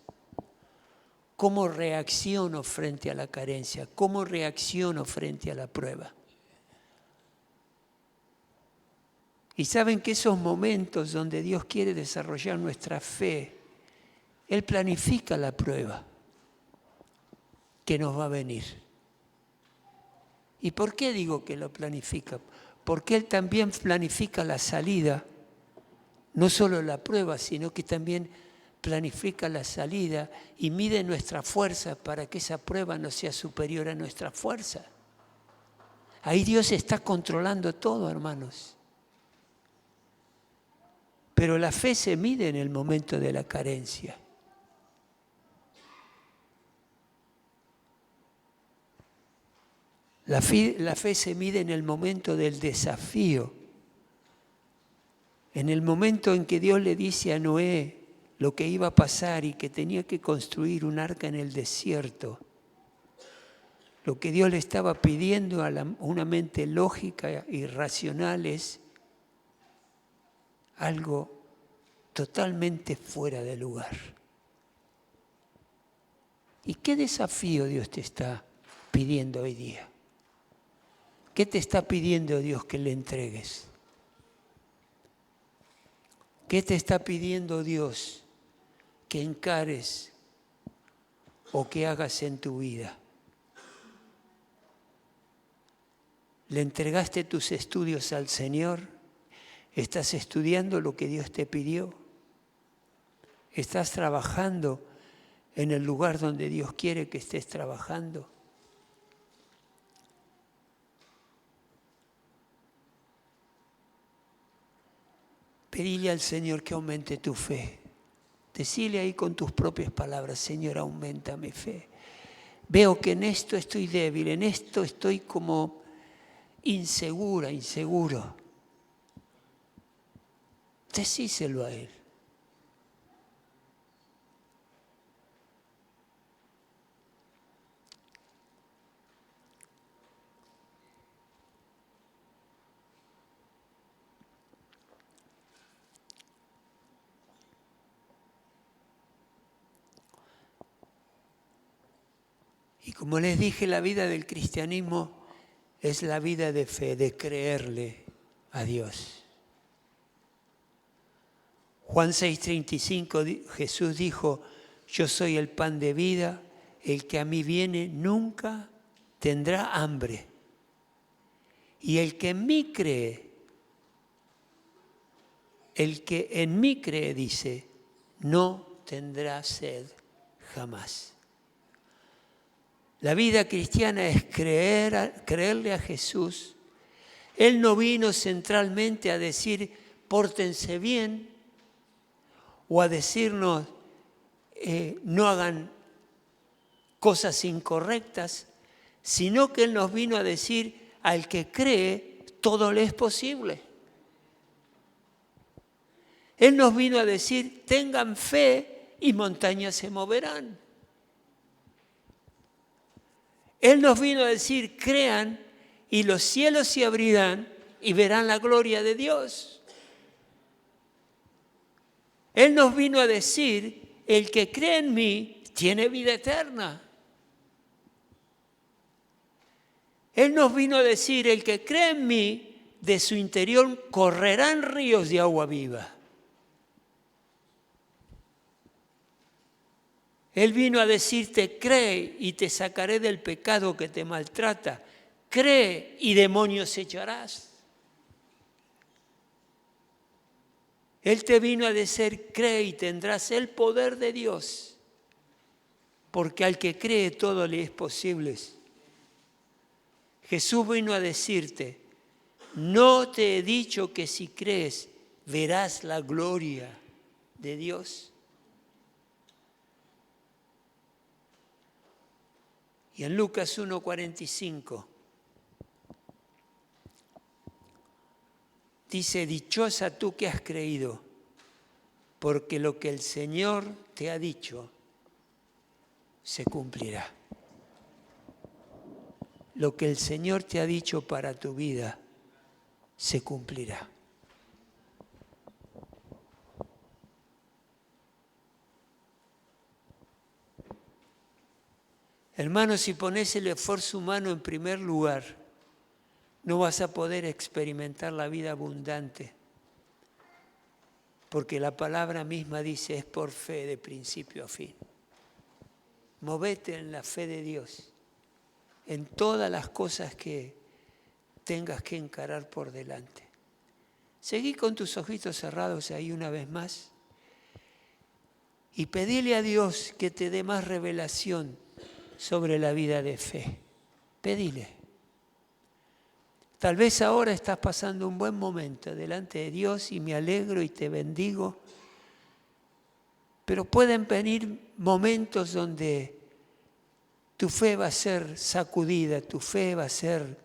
¿Cómo reacciono frente a la carencia? ¿Cómo reacciono frente a la prueba? Y saben que esos momentos donde Dios quiere desarrollar nuestra fe, Él planifica la prueba que nos va a venir. ¿Y por qué digo que lo planifica? Porque Él también planifica la salida, no solo la prueba, sino que también planifica la salida y mide nuestra fuerza para que esa prueba no sea superior a nuestra fuerza. Ahí Dios está controlando todo, hermanos. Pero la fe se mide en el momento de la carencia. La fe se mide en el momento del desafío. En el momento en que Dios le dice a Noé lo que iba a pasar y que tenía que construir un arca en el desierto. Lo que Dios le estaba pidiendo a una mente lógica y racional es algo totalmente fuera de lugar. ¿Y qué desafío Dios te está pidiendo hoy día? ¿Qué te está pidiendo Dios que le entregues? ¿Qué te está pidiendo Dios que encares o que hagas en tu vida? ¿Le entregaste tus estudios al Señor? ¿Estás estudiando lo que Dios te pidió? ¿Estás trabajando en el lugar donde Dios quiere que estés trabajando? Pedile al Señor que aumente tu fe. Decile ahí con tus propias palabras: Señor, aumenta mi fe. Veo que en esto estoy débil, en esto estoy como inseguro. Decíselo a Él. Y como les dije, la vida del cristianismo es la vida de fe, de creerle a Dios. Juan 6:35, Jesús dijo: yo soy el pan de vida, el que a mí viene nunca tendrá hambre. Y el que en mí cree, dice, no tendrá sed jamás. La vida cristiana es creerle a Jesús. Él no vino centralmente a decir, pórtense bien, o a decirnos, no hagan cosas incorrectas, sino que Él nos vino a decir, al que cree, todo le es posible. Él nos vino a decir, tengan fe y montañas se moverán. Él nos vino a decir, crean y los cielos se abrirán y verán la gloria de Dios. Él nos vino a decir, el que cree en mí tiene vida eterna. Él nos vino a decir, el que cree en mí, de su interior correrán ríos de agua viva. Él vino a decirte, cree y te sacaré del pecado que te maltrata. Cree y demonios echarás. Él te vino a decir, cree y tendrás el poder de Dios, porque al que cree todo le es posible. Jesús vino a decirte, no te he dicho que si crees verás la gloria de Dios. Y en Lucas 1:45 dice, dichosa tú que has creído, porque lo que el Señor te ha dicho se cumplirá. Lo que el Señor te ha dicho para tu vida se cumplirá. Hermano, si pones el esfuerzo humano en primer lugar, no vas a poder experimentar la vida abundante. Porque la palabra misma dice, es por fe de principio a fin. Movete en la fe de Dios, en todas las cosas que tengas que encarar por delante. Seguí con tus ojitos cerrados ahí una vez más y pedile a Dios que te dé más revelación sobre la vida de fe. Pedile. Tal vez ahora estás pasando un buen momento delante de Dios y me alegro y te bendigo, pero pueden venir momentos donde tu fe va a ser sacudida, tu fe va a ser,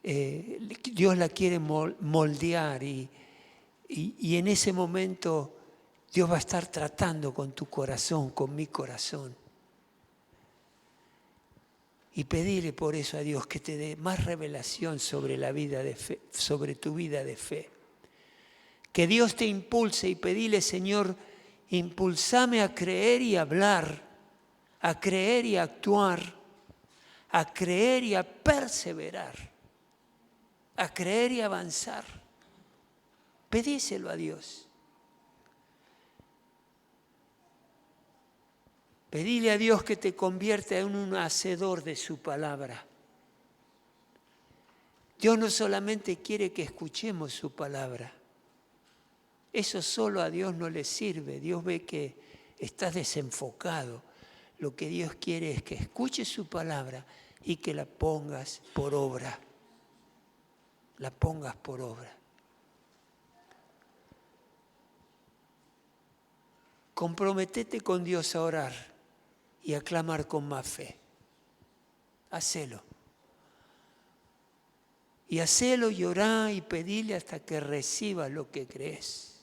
Dios la quiere moldear y en ese momento Dios va a estar tratando con tu corazón, con mi corazón. Y pedirle por eso a Dios que te dé más revelación sobre la vida de fe, sobre tu vida de fe. Que Dios te impulse y pedirle, Señor, impulsame a creer y hablar, a creer y actuar, a creer y a perseverar, a creer y avanzar. Pedíselo a Dios. Pedile a Dios que te convierta en un hacedor de su palabra. Dios no solamente quiere que escuchemos su palabra. Eso solo a Dios no le sirve. Dios ve que estás desenfocado. Lo que Dios quiere es que escuches su palabra y que la pongas por obra. La pongas por obra. Comprométete con Dios a orar y a clamar con más fe. Hacelo. Y hacelo y orá y pedile hasta que recibas lo que crees.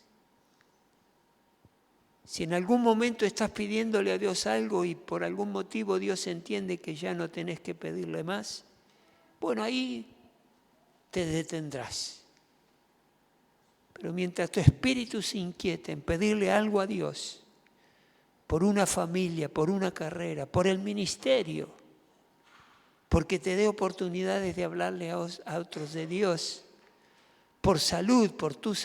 Si en algún momento estás pidiéndole a Dios algo y por algún motivo Dios entiende que ya no tenés que pedirle más, bueno, ahí te detendrás. Pero mientras tu espíritu se inquiete en pedirle algo a Dios, por una familia, por una carrera, por el ministerio, porque te dé oportunidades de hablarle a otros de Dios, por salud, por tus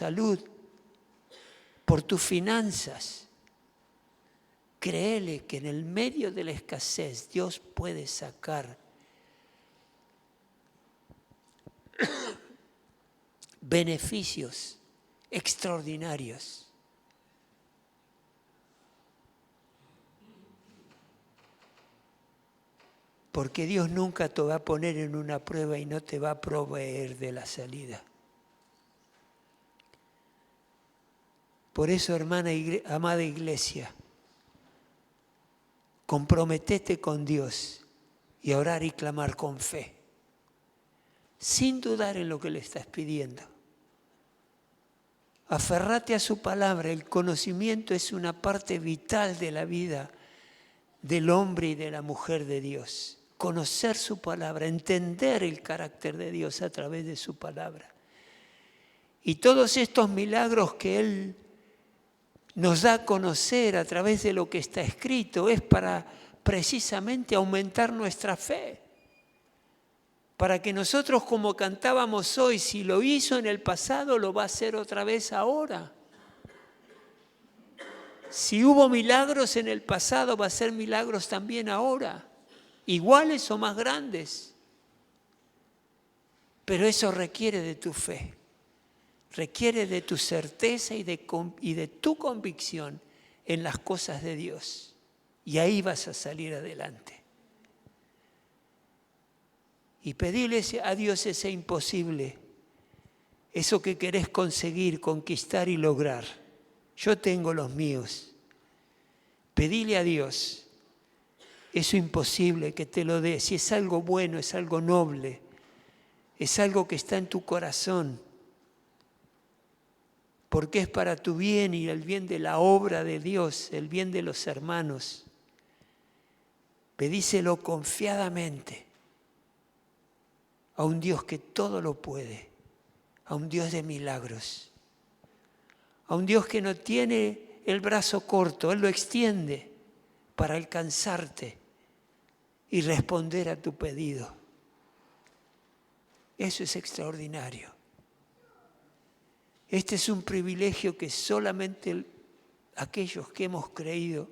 finanzas. Créele que en el medio de la escasez Dios puede sacar beneficios extraordinarios. Porque Dios nunca te va a poner en una prueba y no te va a proveer de la salida. Por eso, hermana, amada iglesia, comprometete con Dios y a orar y clamar con fe, sin dudar en lo que le estás pidiendo. Aferrate a su palabra. El conocimiento es una parte vital de la vida del hombre y de la mujer de Dios. Conocer su palabra, entender el carácter de Dios a través de su palabra. Y todos estos milagros que Él nos da a conocer a través de lo que está escrito es para precisamente aumentar nuestra fe. Para que nosotros, como cantábamos hoy, si lo hizo en el pasado, lo va a hacer otra vez ahora. Si hubo milagros en el pasado, va a ser milagros también ahora. Iguales o más grandes. Pero eso requiere de tu fe. requiere de tu certeza y de tu convicción en las cosas de Dios. Y ahí vas a salir adelante. Y pedirle a Dios ese imposible, eso que querés conseguir, conquistar y lograr. Yo tengo los míos. Pedile a Dios eso imposible que te lo dé. Si es algo bueno, es algo noble, es algo que está en tu corazón, porque es para tu bien y el bien de la obra de Dios, el bien de los hermanos. Pedíselo confiadamente a un Dios que todo lo puede, a un Dios de milagros, a un Dios que no tiene el brazo corto, Él lo extiende para alcanzarte y responder a tu pedido. Eso es extraordinario. Este es un privilegio que solamente aquellos que hemos creído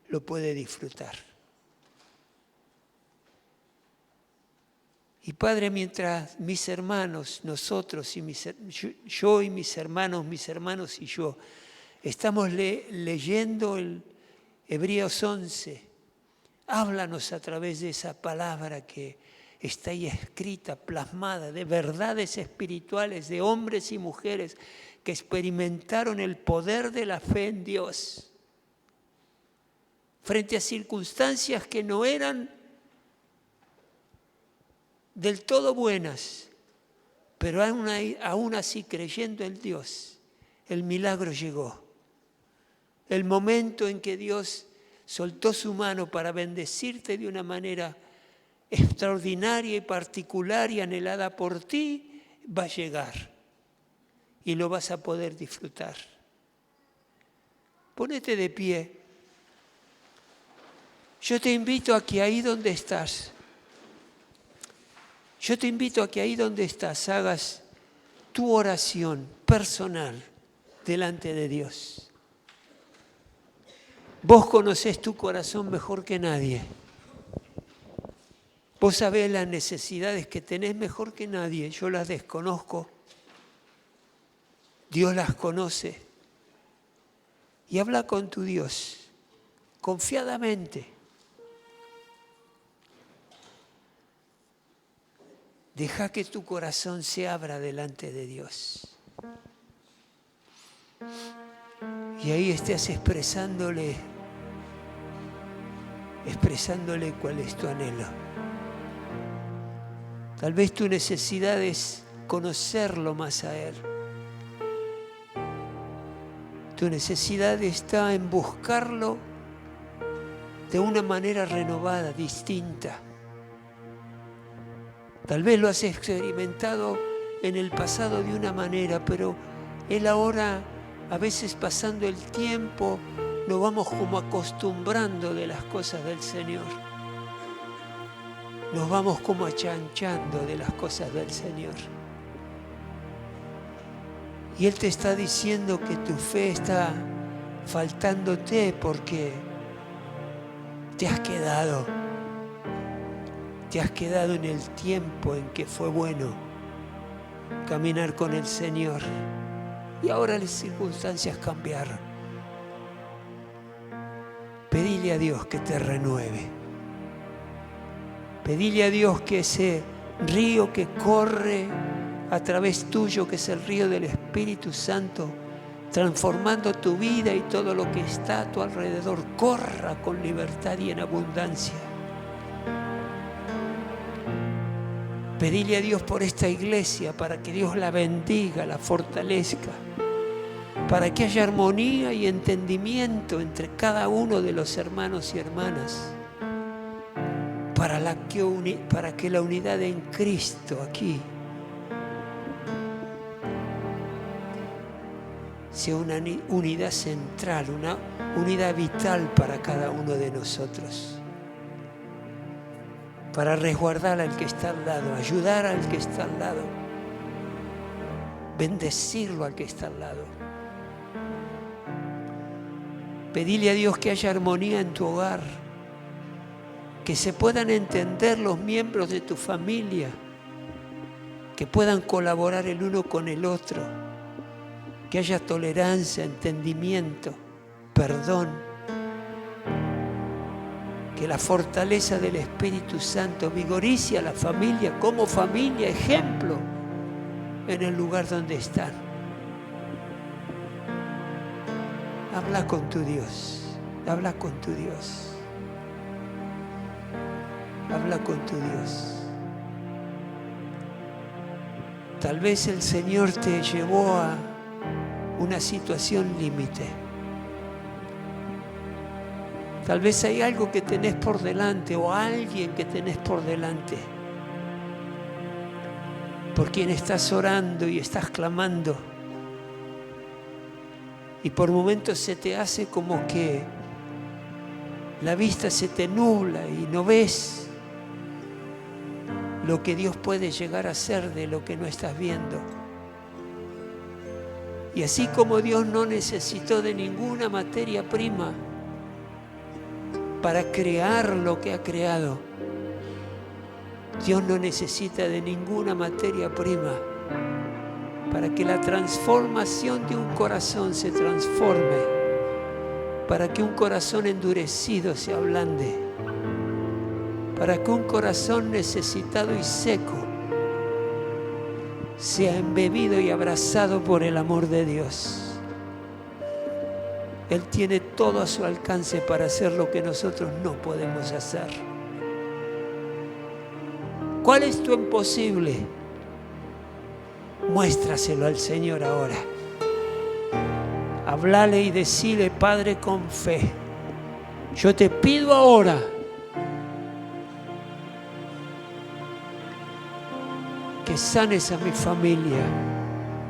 lo pueden disfrutar. Y Padre, mientras mis hermanos, nosotros, yo y mis hermanos y yo, estamos leyendo el Hebreos 11, háblanos a través de esa palabra que está ahí escrita, plasmada, de verdades espirituales, de hombres y mujeres que experimentaron el poder de la fe en Dios frente a circunstancias que no eran del todo buenas, pero aún así creyendo en Dios, el milagro llegó. El momento en que Dios soltó su mano para bendecirte de una manera extraordinaria y particular y anhelada por ti, va a llegar y lo vas a poder disfrutar. Ponete de pie. Yo te invito a que ahí donde estás, hagas tu oración personal delante de Dios. Vos conocés tu corazón mejor que nadie. Vos sabés las necesidades que tenés mejor que nadie. Yo las desconozco. Dios las conoce. Y habla con tu Dios confiadamente. Deja que tu corazón se abra delante de Dios. Y ahí estés expresándole cuál es tu anhelo. Tal vez tu necesidad es conocerlo más a Él. Tu necesidad está en buscarlo de una manera renovada, distinta. Tal vez lo has experimentado en el pasado de una manera, pero Él ahora, a veces pasando el tiempo, nos vamos como acostumbrando de las cosas del Señor. Nos vamos como achanchando de las cosas del Señor. Y Él te está diciendo que tu fe está faltándote porque te has quedado en el tiempo en que fue bueno caminar con el Señor. Y ahora las circunstancias cambiaron. Pedile a Dios que te renueve. Pedile a Dios que ese río que corre a través tuyo, que es el río del Espíritu Santo, transformando tu vida y todo lo que está a tu alrededor, corra con libertad y en abundancia. Pedile a Dios por esta iglesia, para que Dios la bendiga, la fortalezca, para que haya armonía y entendimiento entre cada uno de los hermanos y hermanas, para que la unidad en Cristo aquí sea una unidad central, una unidad vital para cada uno de nosotros, para resguardar al que está al lado, ayudar al que está al lado, bendecirlo al que está al lado. Pedile a Dios que haya armonía en tu hogar, que se puedan entender los miembros de tu familia, que puedan colaborar el uno con el otro, que haya tolerancia, entendimiento, perdón. Que la fortaleza del Espíritu Santo vigorice a la familia como familia, ejemplo en el lugar donde están. Habla con tu Dios, habla con tu Dios, habla con tu Dios. Tal vez el Señor te llevó a una situación límite. Tal vez hay algo que tenés por delante o alguien que tenés por delante, por quien estás orando y estás clamando. Y por momentos se te hace como que la vista se te nubla y no ves lo que Dios puede llegar a hacer de lo que no estás viendo. Y así como Dios no necesitó de ninguna materia prima para crear lo que ha creado, Dios no necesita de ninguna materia prima para que la transformación de un corazón se transforme, para que un corazón endurecido se ablande, para que un corazón necesitado y seco sea embebido y abrazado por el amor de Dios. Él tiene todo a su alcance para hacer lo que nosotros no podemos hacer. ¿Cuál es tu imposible? Muéstraselo al Señor ahora. Hablale y decile: Padre, con fe, yo te pido ahora que sanes a mi familia,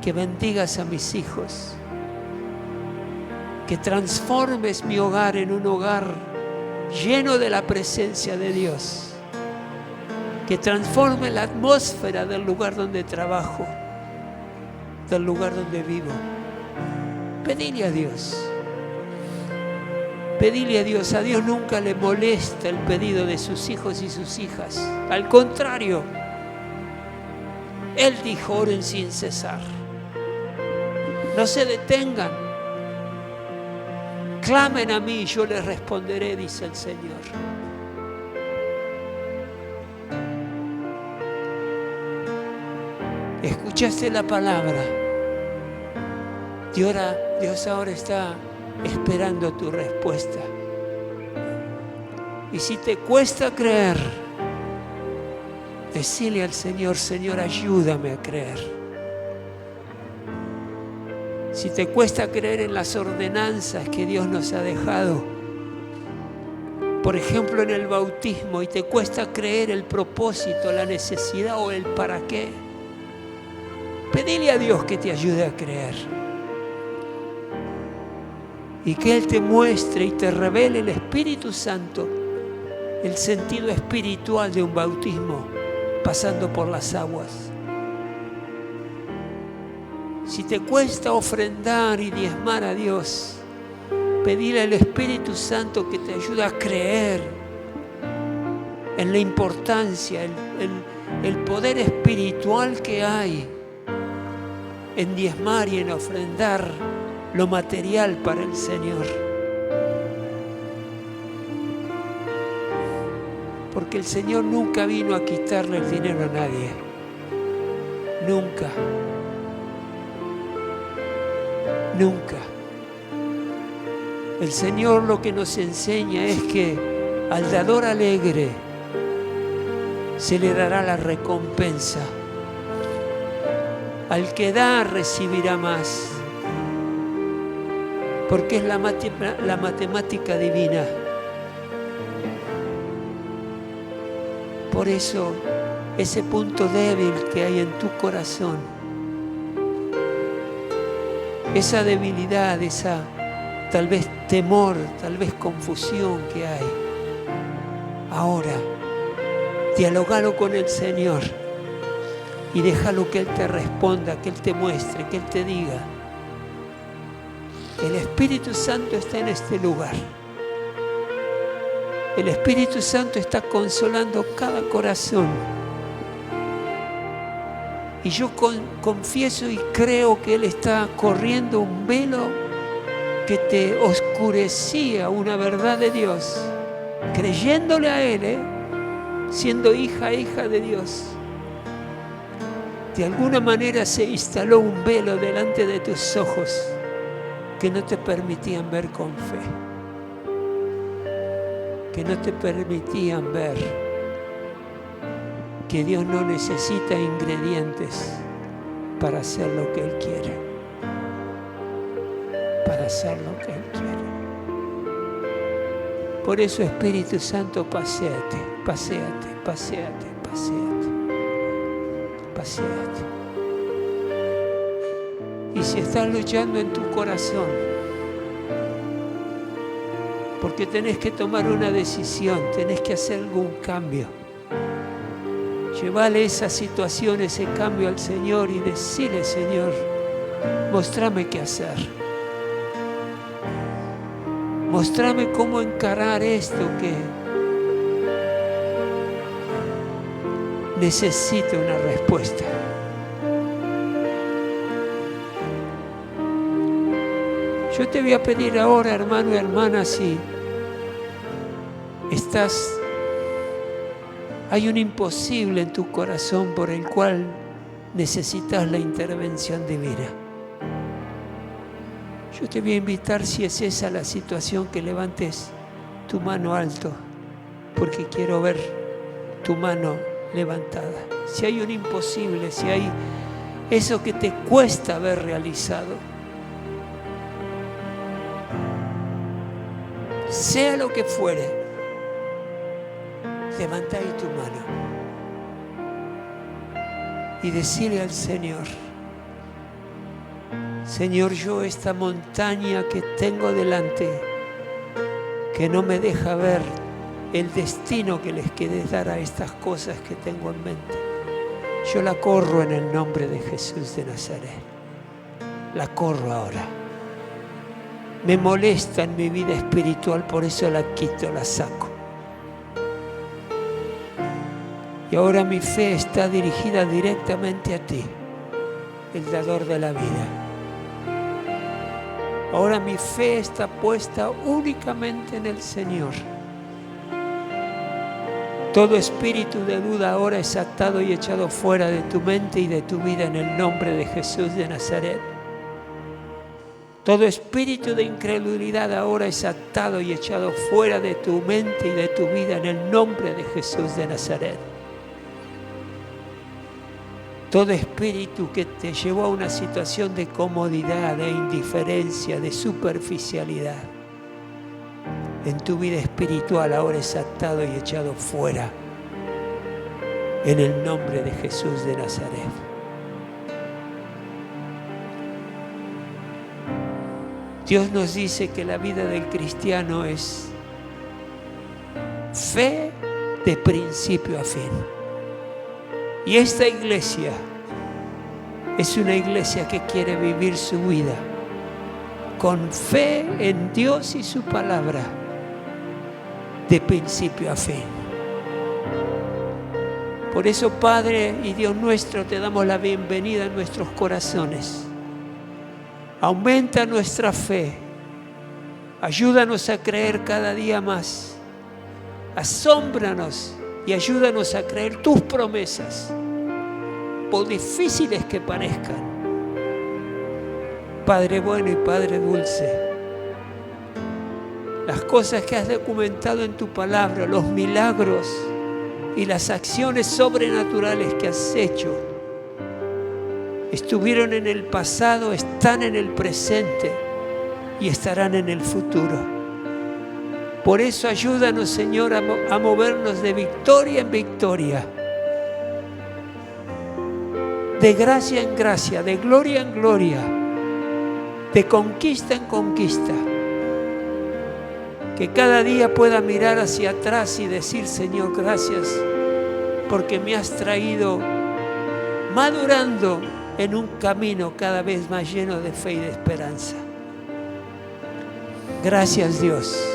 que bendigas a mis hijos, que transformes mi hogar en un hogar lleno de la presencia de Dios, que transforme la atmósfera del lugar donde trabajo, del lugar donde vivo. Pedile a Dios. Pedile a Dios. A Dios nunca le molesta el pedido de sus hijos y sus hijas. Al contrario, Él dijo: oren sin cesar. No se detengan. Clamen a mí y yo les responderé, dice el Señor. Escuchaste la palabra. Dios ahora está esperando tu respuesta. Y si te cuesta creer, decile al Señor: Señor, ayúdame a creer. Si te cuesta creer en las ordenanzas que Dios nos ha dejado, por ejemplo en el bautismo, y te cuesta creer el propósito, la necesidad o el para qué, pedile a Dios que te ayude a creer. Y que Él te muestre y te revele el Espíritu Santo el sentido espiritual de un bautismo pasando por las aguas. Si te cuesta ofrendar y diezmar a Dios, pedile al Espíritu Santo que te ayude a creer en la importancia, el poder espiritual que hay en diezmar y en ofrendar lo material para el Señor. Porque el Señor nunca vino a quitarle el dinero a nadie. Nunca. Nunca. El Señor lo que nos enseña es que al dador alegre se le dará la recompensa. Al que da recibirá más. Porque es la matemática divina. Por eso, ese punto débil que hay en tu corazón, esa debilidad, esa tal vez temor, tal vez confusión que hay, ahora, dialógalo con el Señor y déjalo que Él te responda, que Él te muestre, que Él te diga. El Espíritu Santo está en este lugar. El Espíritu Santo está consolando cada corazón. Y yo confieso y creo que Él está corriendo un velo que te oscurecía una verdad de Dios, creyéndole a Él, siendo hija de Dios. De alguna manera se instaló un velo delante de tus ojos que no te permitían ver con fe, que no te permitían ver que Dios no necesita ingredientes para hacer lo que Él quiere, para hacer lo que Él quiere. Por eso, Espíritu Santo, paséate, paséate, paséate, paséate, paséate. Y si estás luchando en tu corazón, porque tenés que tomar una decisión, tenés que hacer algún cambio, llévale esa situación, ese cambio al Señor y decirle: Señor, mostrame qué hacer. Mostrame cómo encarar esto que necesita una respuesta. Yo te voy a pedir ahora, hermano y hermana, si hay un imposible en tu corazón por el cual necesitas la intervención divina. Yo te voy a invitar, si es esa la situación, que levantes tu mano alto, porque quiero ver tu mano levantada. Si hay un imposible, si hay eso que te cuesta haber realizado, sea lo que fuere, levanta ahí tu mano y decirle al Señor: Señor, yo esta montaña que tengo delante, que no me deja ver el destino que les quieres dar a estas cosas que tengo en mente, yo la corro en el nombre de Jesús de Nazaret. La corro ahora. Me molesta en mi vida espiritual, por eso la quito, la saco. Y ahora mi fe está dirigida directamente a ti, el dador de la vida. Ahora mi fe está puesta únicamente en el Señor. Todo espíritu de duda ahora es atado y echado fuera de tu mente y de tu vida en el nombre de Jesús de Nazaret. Todo espíritu de incredulidad ahora es atado y echado fuera de tu mente y de tu vida en el nombre de Jesús de Nazaret. Todo espíritu que te llevó a una situación de comodidad, de indiferencia, de superficialidad, en tu vida espiritual ahora es atado y echado fuera en el nombre de Jesús de Nazaret. Dios nos dice que la vida del cristiano es fe de principio a fin. Y esta iglesia es una iglesia que quiere vivir su vida con fe en Dios y su palabra, de principio a fin. Por eso, Padre y Dios nuestro, te damos la bienvenida en nuestros corazones. Aumenta nuestra fe. Ayúdanos a creer cada día más. Asómbranos y ayúdanos a creer tus promesas, por difíciles que parezcan. Padre bueno y Padre dulce, las cosas que has documentado en tu palabra, los milagros y las acciones sobrenaturales que has hecho, estuvieron en el pasado, están en el presente y estarán en el futuro. Por eso ayúdanos, Señor, a movernos de victoria en victoria, de gracia en gracia, de gloria en gloria, de conquista en conquista. Que cada día pueda mirar hacia atrás y decir: Señor, gracias, porque me has traído madurando en un camino cada vez más lleno de fe y de esperanza. Gracias, Dios.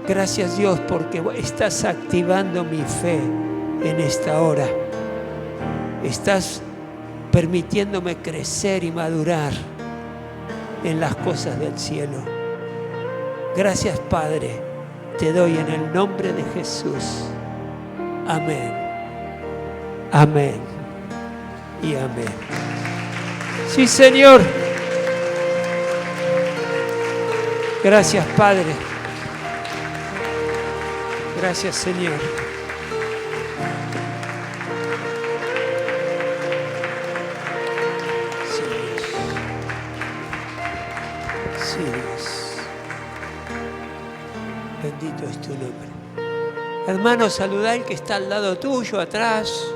Gracias, Dios, porque estás activando mi fe en esta hora. estás permitiéndome crecer y madurar en las cosas del cielo. Gracias, Padre, te doy en el nombre de Jesús. Amén. Amén y amén. Sí, Señor. Gracias, Padre. Gracias, Señor. Sí, Dios. Sí, Dios. Bendito es tu nombre. Hermano, saludá al que está al lado tuyo, atrás.